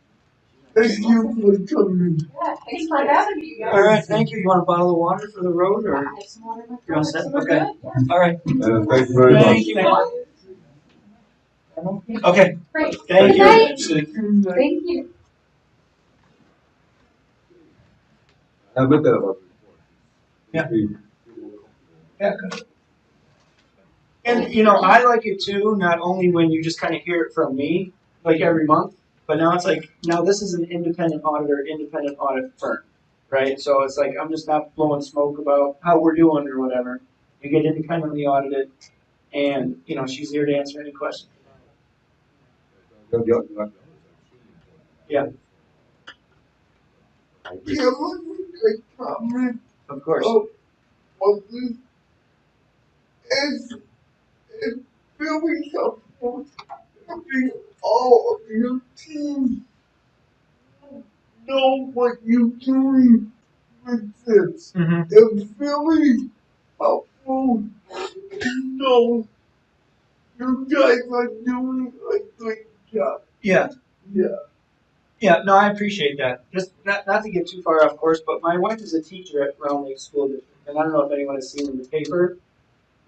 Thank you for coming. Yeah, thanks for having me, you guys. all right, thank you. You want a bottle of water for the road, Yeah, or I have some water in my you're all car, set? so we're Okay. good. Yeah. All right. Thank you very much. Thank you, Hannah. Okay. Great. Thank Good you. night. Thank you. I looked at about Yeah. the Yeah. And you know, I like it too. Not only when you just kind of hear it from me, like every month, but now it's like now this is an independent auditor, independent audit firm, right? So it's like I'm just not blowing smoke about how we're doing or whatever. You get independently audited, and you know she's here to answer any questions. Yeah, Can I make a comment? of course. On this is really helpful having all of your team know what you're doing with this. Mm-hmm. It's really helpful to know you guys are doing a good job. Yeah. Yeah. Yeah, no, I appreciate that. Just not to get too far off course, but my wife is a teacher at Round Lake School District, and I don't know if anyone has seen in the paper,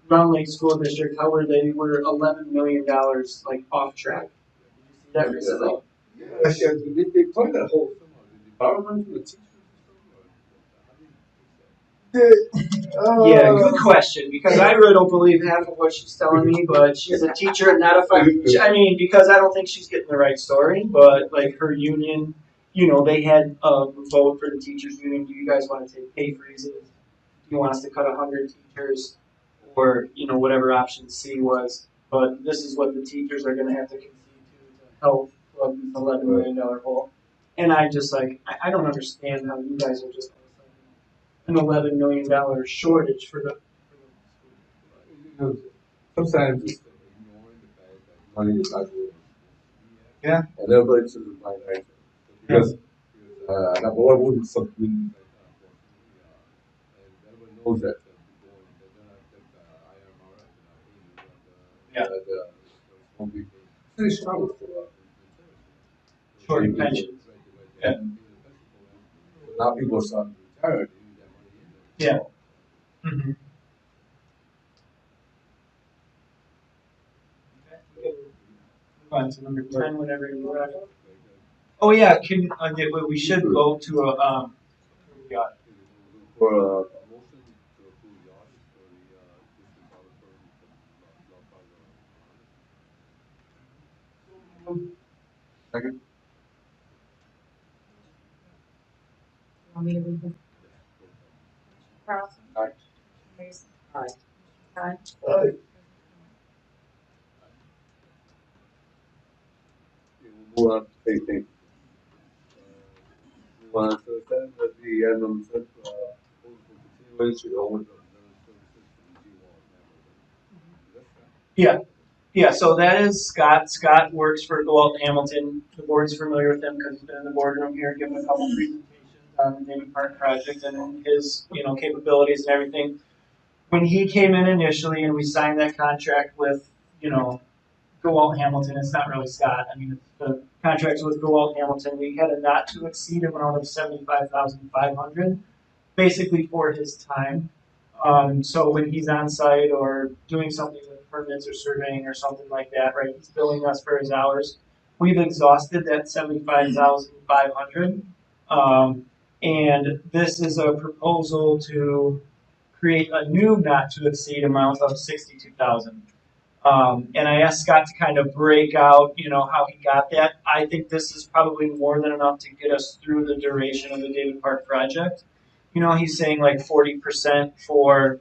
Round Lake School District, how were they were $11 million like off track. Did you see that recently? Actually, they play that whole department with teachers. Yeah, good question. Because I really don't believe half of what she's telling me, but she's a teacher and not a I mean, because I don't think she's getting the right story. But like her union, you know, they had a vote for the teachers union. Do you guys want to take pay freezes? Do you want us to cut 100 teachers, or you know whatever option C was? But this is what the teachers are going to have to concede to help plug this $11 million hole. And I just like I don't understand how you guys are just an $11 million shortage for the. Sometimes it's ignoring the fact that money is not good. Yeah. And everybody should find answer. Because number one wouldn't something and everyone knows that before they're not Yeah. won't be pretty strong for Short pensions. Yeah. Now people are starting to retire. Yeah. Mm-hmm. Move on to number 10 whenever you're ready. Oh yeah, we should go to a yeah. For a motion to approve the audit for the district audit firm. Second. Want me to read this? Carlson? Aye. Mason? Aye. Todd? Move on to state things. Move on to the item said, continuation of the services for the G-Wall. Yeah. Yeah, so that is Scott. Scott works for Dewalt Hamilton. The board's familiar with him because he's been in the boardroom here giving a couple presentations on the David Park project and his, you know, capabilities and everything. When he came in initially and we signed that contract with, you know, Dewalt Hamilton, it's not really Scott. I mean, the contract's with Dewalt Hamilton. We had a not to exceed amount of $75,500, basically for his time. So when he's on site or doing something with permits or surveying or something like that, right? He's billing us for his hours. We've exhausted that 75,500, and this is a proposal to create a new not to exceed amount of 62,000. And I asked Scott to kind of break out, you know, how he got that. I think this is probably more than enough to get us through the duration of the David Park project. You know, he's saying like 40% for,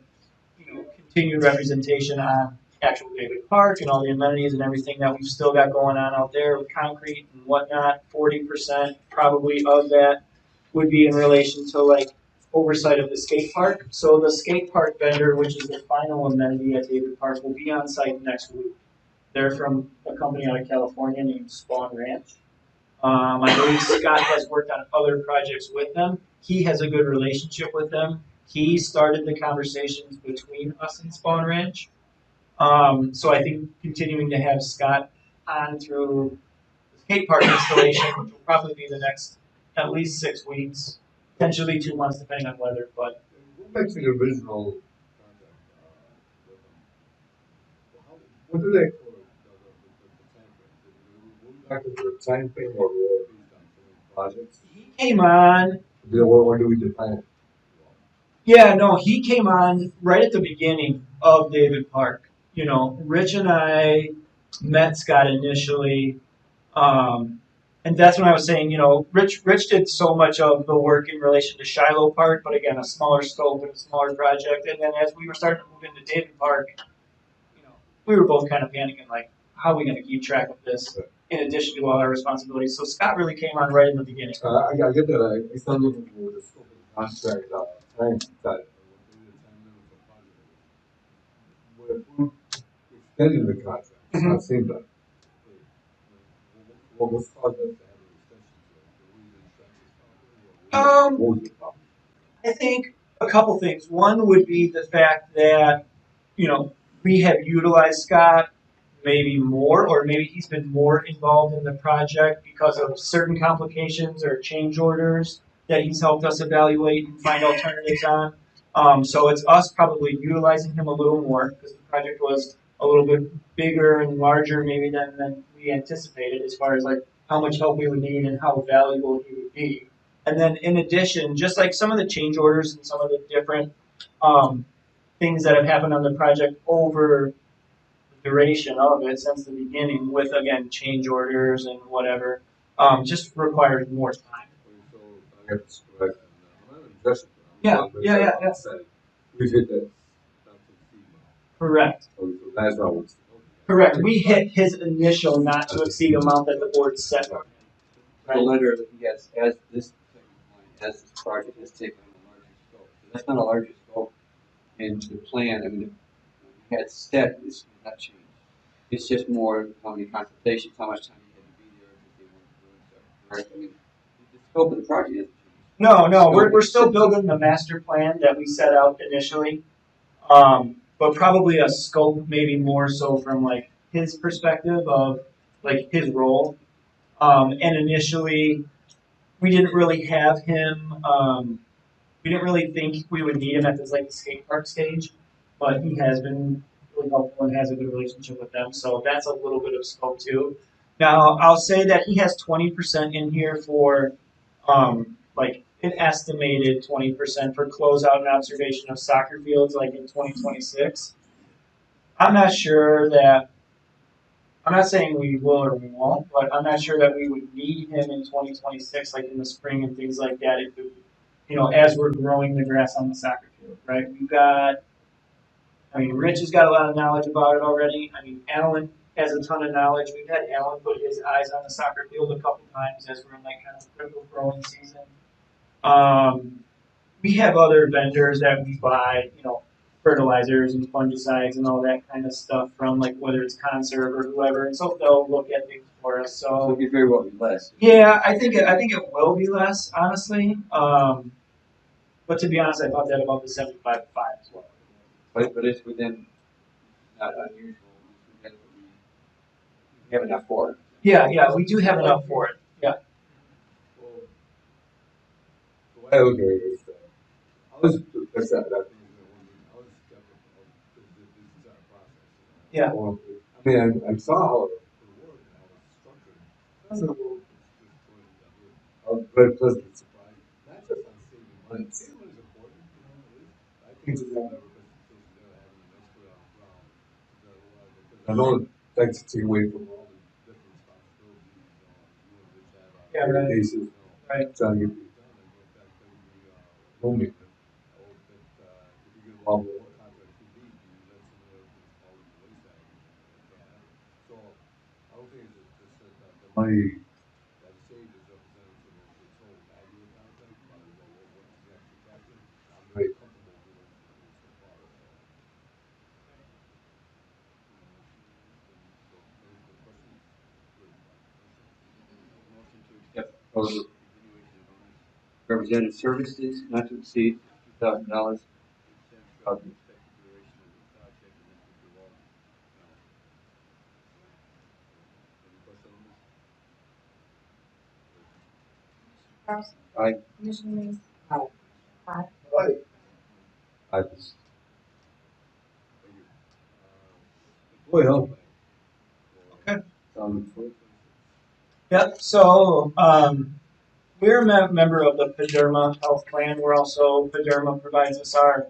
you know, continued representation on actual David Park and all the amenities and everything that we've still got going on out there with concrete and whatnot. 40% probably of that would be in relation to like oversight of the skate park. So the skate park vendor, which is the final amenity at David Park, will be on site next week. They're from a company out of California named Spawn Ranch. I believe Scott has worked on other projects with them. He has a good relationship with them. He started the conversations between us and Spawn Ranch. So I think continuing to have Scott on through the skate park installation, which will probably be the next at least 6 weeks, potentially 2 months depending on weather. But Going back to the original contract, with them, how, what do they call the time frame? Were we back to the time frame or were based on so many projects? he came on. Or do we define it? Yeah, no, he came on right at the beginning of David Park. You know, Rich and I met Scott initially. And that's when I was saying, you know, Rich did so much of the work in relation to Shiloh Park, but again, a smaller scope and a smaller project. And then as we were starting to move into David Park, you know, we were both kind of panicking, like, how are we going to keep track of this in addition to all our responsibilities? So Scott really came on right in the beginning. I get that. I started looking for the scope of the contract, time that, maybe the time limit for project. If we're extending the contract, it's not saying that. What's caused us to have an extension to it? The reason Travis Um, what was the problem? I think a couple things. One would be the fact that, you know, we have utilized Scott maybe more, or maybe he's been more involved in the project because of certain complications or change orders that he's helped us evaluate and find alternatives on. So it's us probably utilizing him a little more because the project was a little bit bigger and larger maybe than we anticipated as far as like how much help we would need and how valuable he would be. And then in addition, just like some of the change orders and some of the different um, things that have happened on the project over the duration of it since the beginning, with again change orders and whatever, just requires more time. So I got this correct. I'm not interested. Yeah. We've hit that. Correct. So that's not what's. Correct. We hit his initial not to exceed amount that the board set. The letter that he has, as this project has taken on a larger scope. That's not a larger scope in the plan. I mean, he had set is not changed. It's just more how many consultations, how much time you had to be there because they weren't doing stuff. Right? I mean, the scope of the project hasn't changed. No, we're still building the master plan that we set out initially, but probably a scope maybe more so from like his perspective of like his role. And initially, we didn't really have him. We didn't really think we would need him at this like skate park stage, but he has been really helpful and has a good relationship with them. So that's a little bit of scope too. Now I'll say that he has 20% in here for like an estimated 20% for closeout and observation of soccer fields like in 2026. I'm not sure that I'm not saying we will or we won't, but I'm not sure that we would need him in 2026, like in the spring and things like that. If it, you know, as we're growing the grass on the soccer field, right? I mean, Rich has got a lot of knowledge about it already. I mean, Alan has a ton of knowledge. We've had Alan put his eyes on the soccer field a couple times as we're in like kind of critical growing season. Um, we have other vendors that we buy, you know, fertilizers and fungicides and all that kind of stuff from, like whether it's Conserve or whoever, and so they'll look at things for us. So So it could very well be less. yeah, I think it will be less, honestly. But to be honest, I thought that about the 75-5 as well. But it's within not unusual. We have enough for it. Yeah, we do have enough for it. Yeah. Well, the way I look at it is that I was, that's that, that thing is the one thing, I was skeptical of this entire process. Yeah. Well, I mean, I saw how it worked and how it was structured. That's a little disappointing that way. I was very pleasantly surprised, not just on saving money. Saving money is important, you know, it is. I think just having that representation there, having an expert on the ground, because I know that takes away from all the different responsibilities, you and Rich have on Yeah, a daily right. basis, Right. trying to get things done. I know that would be homemaker. I hope that if you get involved with what contract too deep, you let some of the things fall into the wayside. It can't happen. So I don't think it's just that the money that is saved is represented to the total value of the contract, but what is actually captured. I'm very comfortable with what I'm doing so far. So, any other questions? Good. Motion to accept proposal for continuation of owner's representative services not to exceed $2,000 throughout the expected duration of the project and then to roll. Charles? Aye. Commissioner Reese? Aye. Aye. Aye. I just. Thank you. Employee health plan. Okay. Sound 2026. Yep. So we're a member of the Paderma Health Plan. We're also Paderma provides us our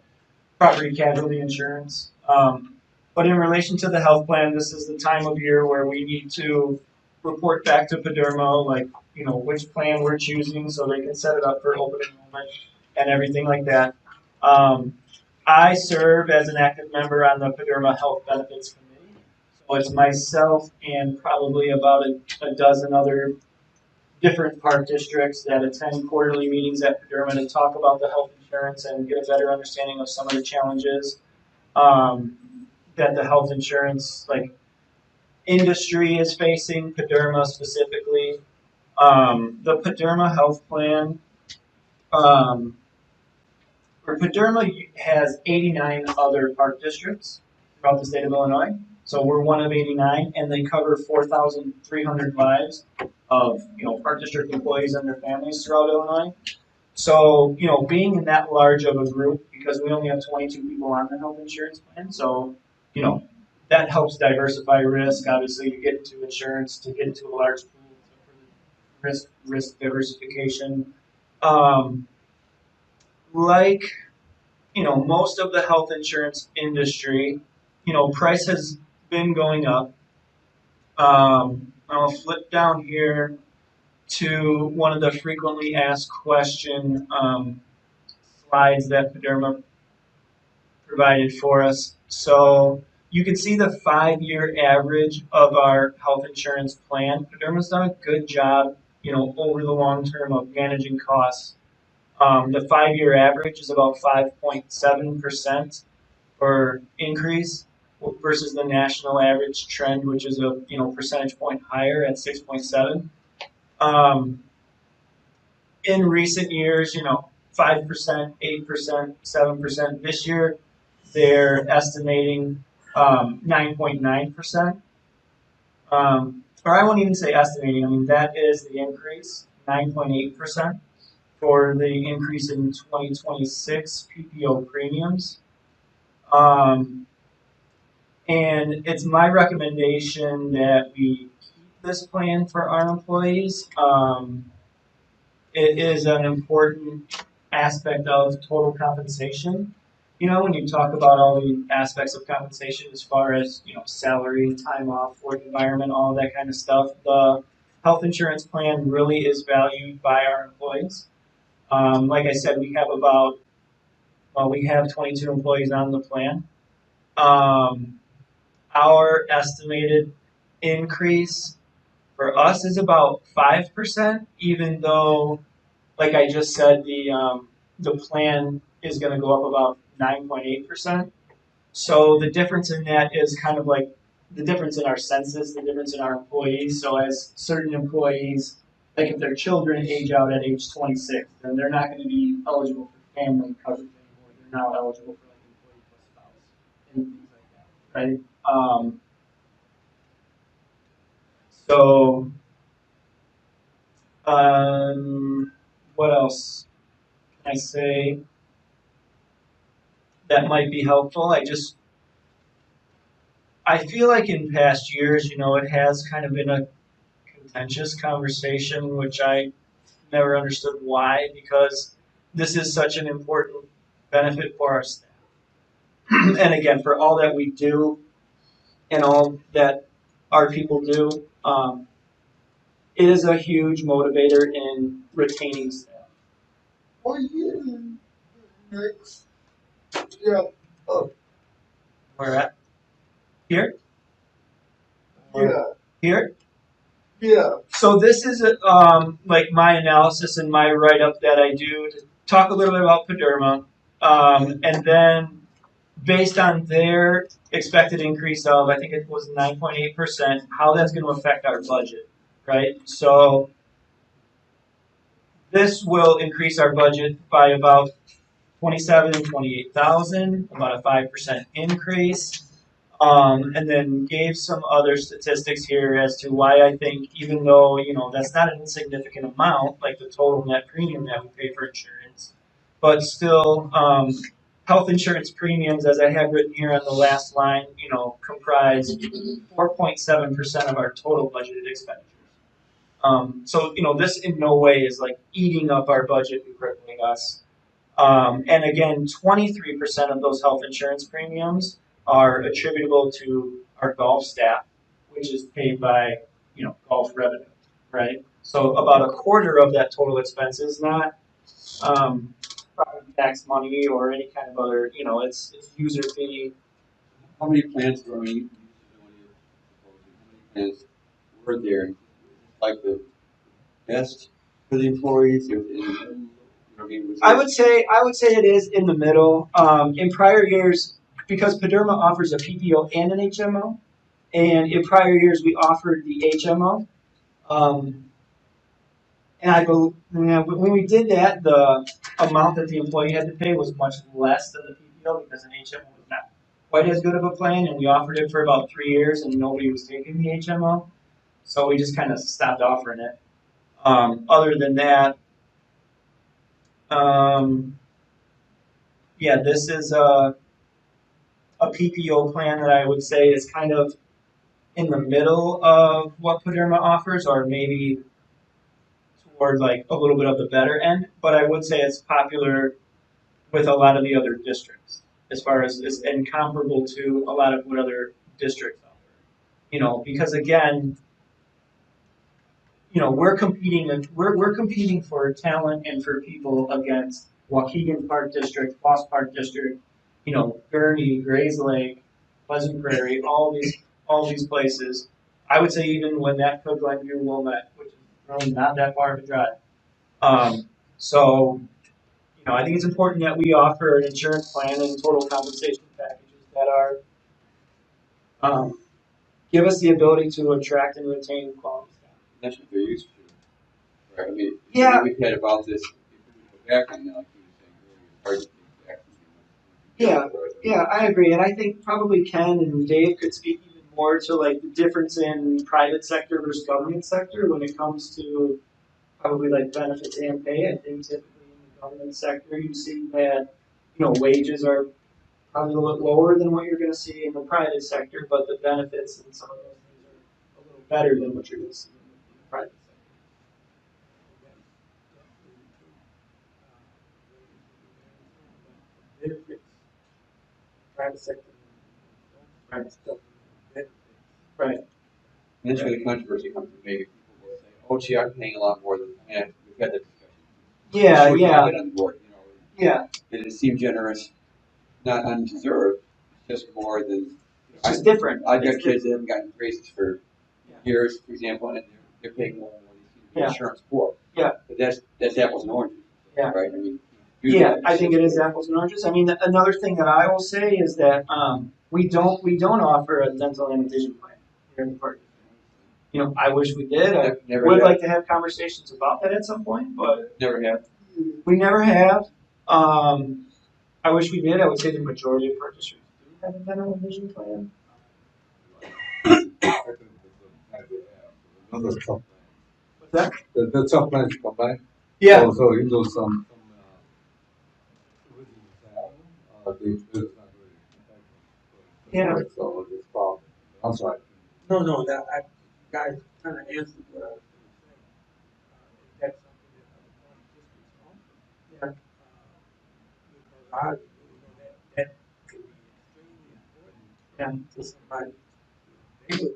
property casualty insurance. But in relation to the health plan, this is the time of year where we need to report back to Paderma, like, which plan we're choosing so they can set it up for open enrollment and everything like that. I serve as an active member on the Paderma Health Benefits Committee. So it's myself and probably about a dozen other different park districts that attend quarterly meetings at Paderma to talk about the health insurance and get a better understanding of some of the challenges that the health insurance industry is facing, Paderma specifically. The Paderma Health Plan, or Paderma has 89 other park districts throughout the state of Illinois. So we're one of 89, and they cover 4,300 lives of park district employees and their families throughout Illinois. So, being in that large of a group, because we only have 22 people on the health insurance plan, so, that helps diversify risk. Obviously, to get into insurance, to get into a large pool for risk diversification. Um, like, most of the health insurance industry, price has been going up. I'll flip down here to one of the frequently asked question slides that Paderma provided for us. So you can see the 5-year average of our health insurance plan. Paderma's done a good job, over the long term of managing costs. The 5-year average is about 5.7% for increase versus the national average trend, which is a percentage point higher at 6.7. In recent years, 5%, 8%, 7%. This year, they're estimating 9.9%. Or I won't even say estimating. I mean, that is the increase, 9.8% for the increase in 2026 PPO premiums. And it's my recommendation that we keep this plan for our employees. It is an important aspect of total compensation. When you talk about all the aspects of compensation as far as, salary, time off, work environment, all that kind of stuff, the health insurance plan really is valued by our employees. Like I said, we have 22 employees on the plan. Our estimated increase for us is about 5%, even though, like I just said, the plan is going to go up about 9.8%. So the difference in that is kind of like the difference in our census, the difference in our employees. So as certain employees, like if their children age out at age 26, then they're not going to be eligible for family coverage anymore. They're now eligible for employee plus spouse and things like that, right? So what else can I say that might be helpful? I feel like in past years, it has kind of been a contentious conversation, which I never understood why, because this is such an important benefit for our staff. And again, for all that we do and all that our people do, it is a huge motivator in retaining staff. What is the next step up? Where at? Here? Yeah, Here? yeah. So this is like my analysis and my write-up that I do to talk a little bit about Paderma, and then based on their expected increase of, I think it was 9.8%, how that's going to affect our budget, right? So this will increase our budget by about 27 and 28,000, about a 5% increase. And then gave some other statistics here as to why I think, even though, that's not an insignificant amount, like the total net premium that we pay for insurance, but still, health insurance premiums, as I have written here on the last line, comprise 4.7% of our total budgeted expenditures. So, this in no way is like eating up our budget and crippling us. And again, 23% of those health insurance premiums are attributable to our golf staff, which is paid by, golf revenue, right? So about a quarter of that total expense is not property tax money or any kind of other, it's user fee. How many plans were you how many plans were there? Like the best for the employees? I mean, I would say it is in the middle. In prior years, because Paderma offers a PPO and an HMO, and in prior years we offered the HMO. And I believe when we did that, the amount that the employee had to pay was much less than the PPO because an HMO was not quite as good of a plan, and we offered it for about 3 years, and nobody was taking the HMO, so we just kind of stopped offering it. Other than that, um, yeah, this is a PPO plan that I would say is kind of in the middle of what Paderma offers, or maybe toward like a little bit of the better end. But I would say it's popular with a lot of the other districts, as far as is and comparable to a lot of what other districts offer. Because again, we're competing for talent and for people against Waukegan Park District, Foss Park District, Gurney, Grays Lake, Pleasant Prairie, all these places. I would say even Winnetka, Glenview, Wilmette, which is really not that far of a drive. So I think it's important that we offer an insurance plan and total compensation packages that are give us the ability to attract and retain quality staff. that's what they're used to. Right? I mean, Yeah. we've had about this. If we go back on that, like you were saying earlier, it's hard to take back. Yeah, I agree, and I think probably Ken and Dave could speak even more to like the difference in private sector versus government sector when it comes to probably like benefits and pay. I think typically in the government sector you see that wages are probably a little lower than what you're going to see in the private sector, but the benefits and some of those things are a little better than what you're going to see in the private sector. Benefits, private sector, private sector benefits. Right. And that's where the controversy comes from. Maybe people will say, "Oh, gee, I'm paying a lot more than." And we've had that discussion. Yeah, Sure, yeah, Get on board. yeah. Did it seem generous? Not undeserved, just more than. It's just different. I've got It's kids that haven't gotten raises for Yeah. years, for example, and they're paying more than what they see Yeah. insurance for. Yeah. But that's apples and oranges. Yeah. Right. I mean. Yeah, I think it is apples and oranges. I mean, another thing that I will say is that we don't offer a dental and vision plan here in the park. I wish we did. I Never would have. like to have conversations about that at some point, but Never have. we never have. I wish we did. I would say the majority of purchasers do have a dental and vision plan. Another top What's that? the top plans combined. Yeah. Also, you know, some they not really Yeah. So it's problem. I'm sorry. No, that you guys kind of answered what I was going to say. That's something that other county districts offer. Yeah. Because I, that could be extremely important Yeah. to somebody. They would,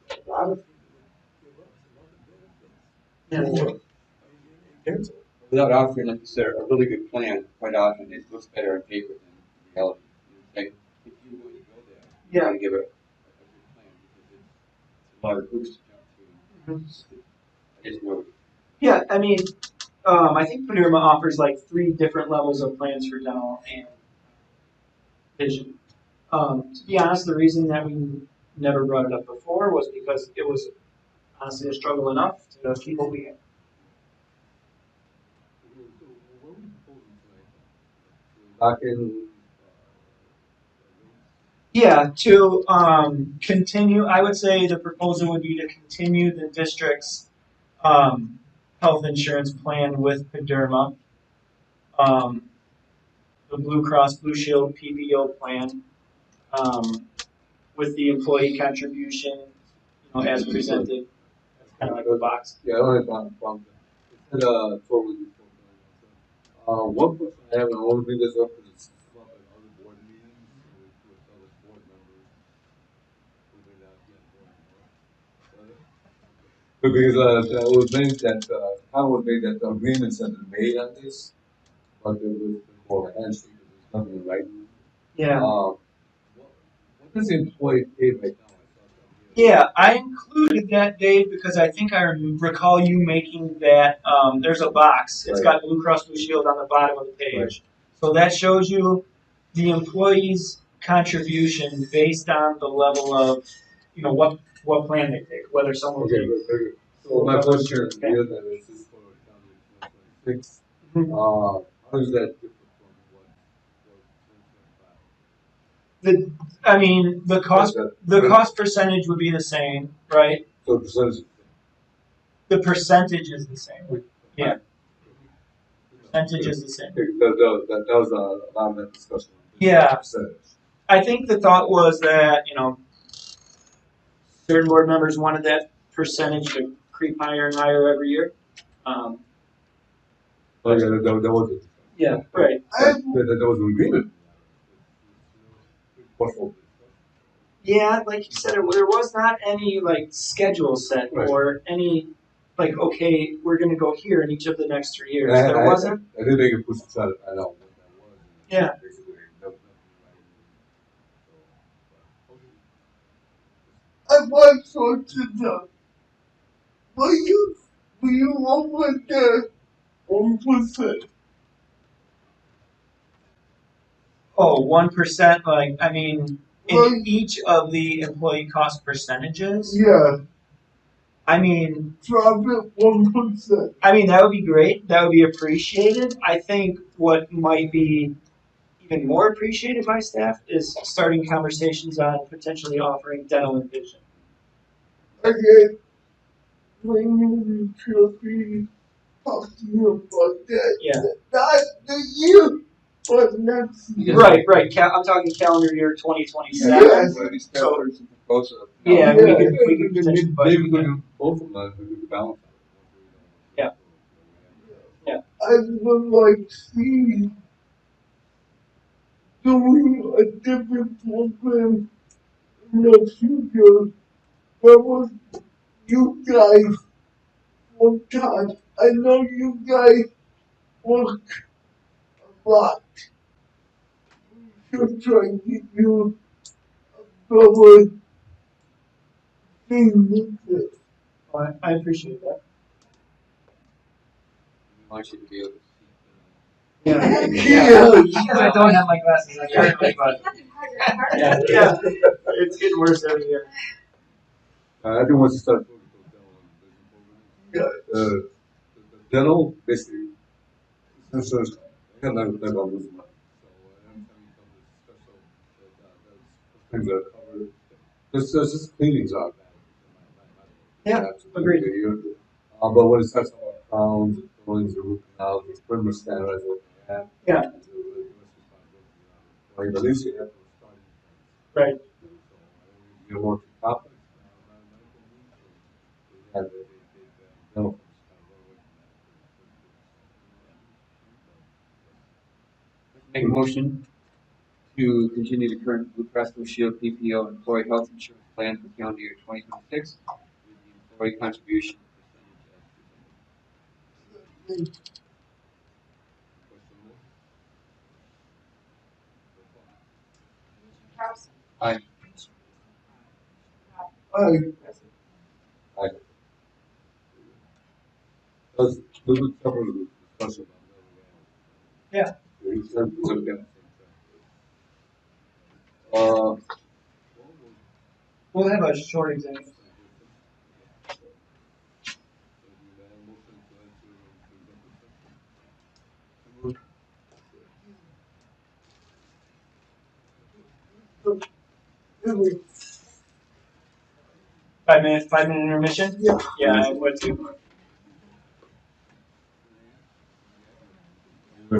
a lot of people would give up some other benefits for dental. Without offering, like you said, a really good plan, quite often it looks better on paper than reality. Like, if you're going to go there, you Yeah. want to give it a good plan because it's a lot of hoops to jump through. I just know. Yeah, I mean, I think Paderma offers like 3 different levels of plans for dental and vision. To be honest, the reason that we never brought it up before was because it was honestly a struggle enough to keep what we had. What we proposing tonight? Lock in Yeah, to continue, I would say the proposal would be to continue the district's health insurance plan with Paderma, um, the Blue Cross Blue Shield PPO plan, with the employee contribution, as presented. That's kind of like the box. Yeah, I don't have a problem. It's totally different. One question I have, and I want to bring this up because it's come up at other board meetings with other board members who may not be on board anymore. Because I was made that, I was made that agreements have been made on this, but there was more of a handshake, there's nothing in writing. Yeah. What does the employee pay right now? I saw something here. Yeah, I included that, Dave, because I think I recall you making that. There's a box. It's got Blue Cross Blue Shield on the bottom of the page. Right. So that shows you the employee's contribution based on the level of, what plan they take, whether someone Okay, takes. very good. So my question is, here that this is for county 2026. How does that differ from what for 2025? I mean, the cost percentage would be the same, right? So the percentage is The percentage is the same. the same. Yeah, percentage is the same. Okay, that was a lot of that discussion. Yeah. Percentage. I think the thought was that, certain board members wanted that percentage to creep higher and higher every year. Oh yeah, that was it. Yeah, right. That was an agreement. Possible. Yeah, like you said, there was not any schedule set Right. or any okay, we're going to go here in each of the next 3 years. There wasn't. I did make a push to try to find out what that was. Yeah. Basically, nothing I want to know. Will you over the 1%? Oh, 1%. In Right. each of the employee cost percentages. Yeah, I mean, drop it 1%. that would be great. That would be appreciated. I think what might be even more appreciated by staff is starting conversations on potentially offering dental and vision. Okay, when you should be talking about that. Yeah. Not the year, but next year. Right. I'm talking calendar year 2027. Yes. So, Both of them. yeah, Yeah. we could potentially budget Maybe we that. can both of them, we could balance out. Yeah. I would like to see doing a different program in the future. That was you guys work on. I know you guys work a lot. We should try to give you a better thing with this. Well, I appreciate that. I want you to be able to see. Yeah. Yeah. Because I don't have my glasses on currently, but yeah, it's getting worse every year. I think once you start doing those dental and vision programs, Yeah. the dental basically insurance company, they're not gonna lose money. So every time you come to special, those things are covered. There's just cleanings are bad. Yeah, agreed. But when it starts about crowns and fillings or root canals, it's pretty much standardized what they have. Yeah. Well, at least you have to start. Right. So you're more too complex. Medical needs, so they have dental firms kind of run away from that. Make a motion to continue the current Blue Cross Blue Shield PPO employee health insurance plan for calendar year 2026 with the employee contribution percentage as presented. Aye. I, Let's cover the discussion on that. Yeah. You said we're gonna get the same track. We'll have a short example. really. 5 minute intermission? Yeah. Yeah, I'm with you.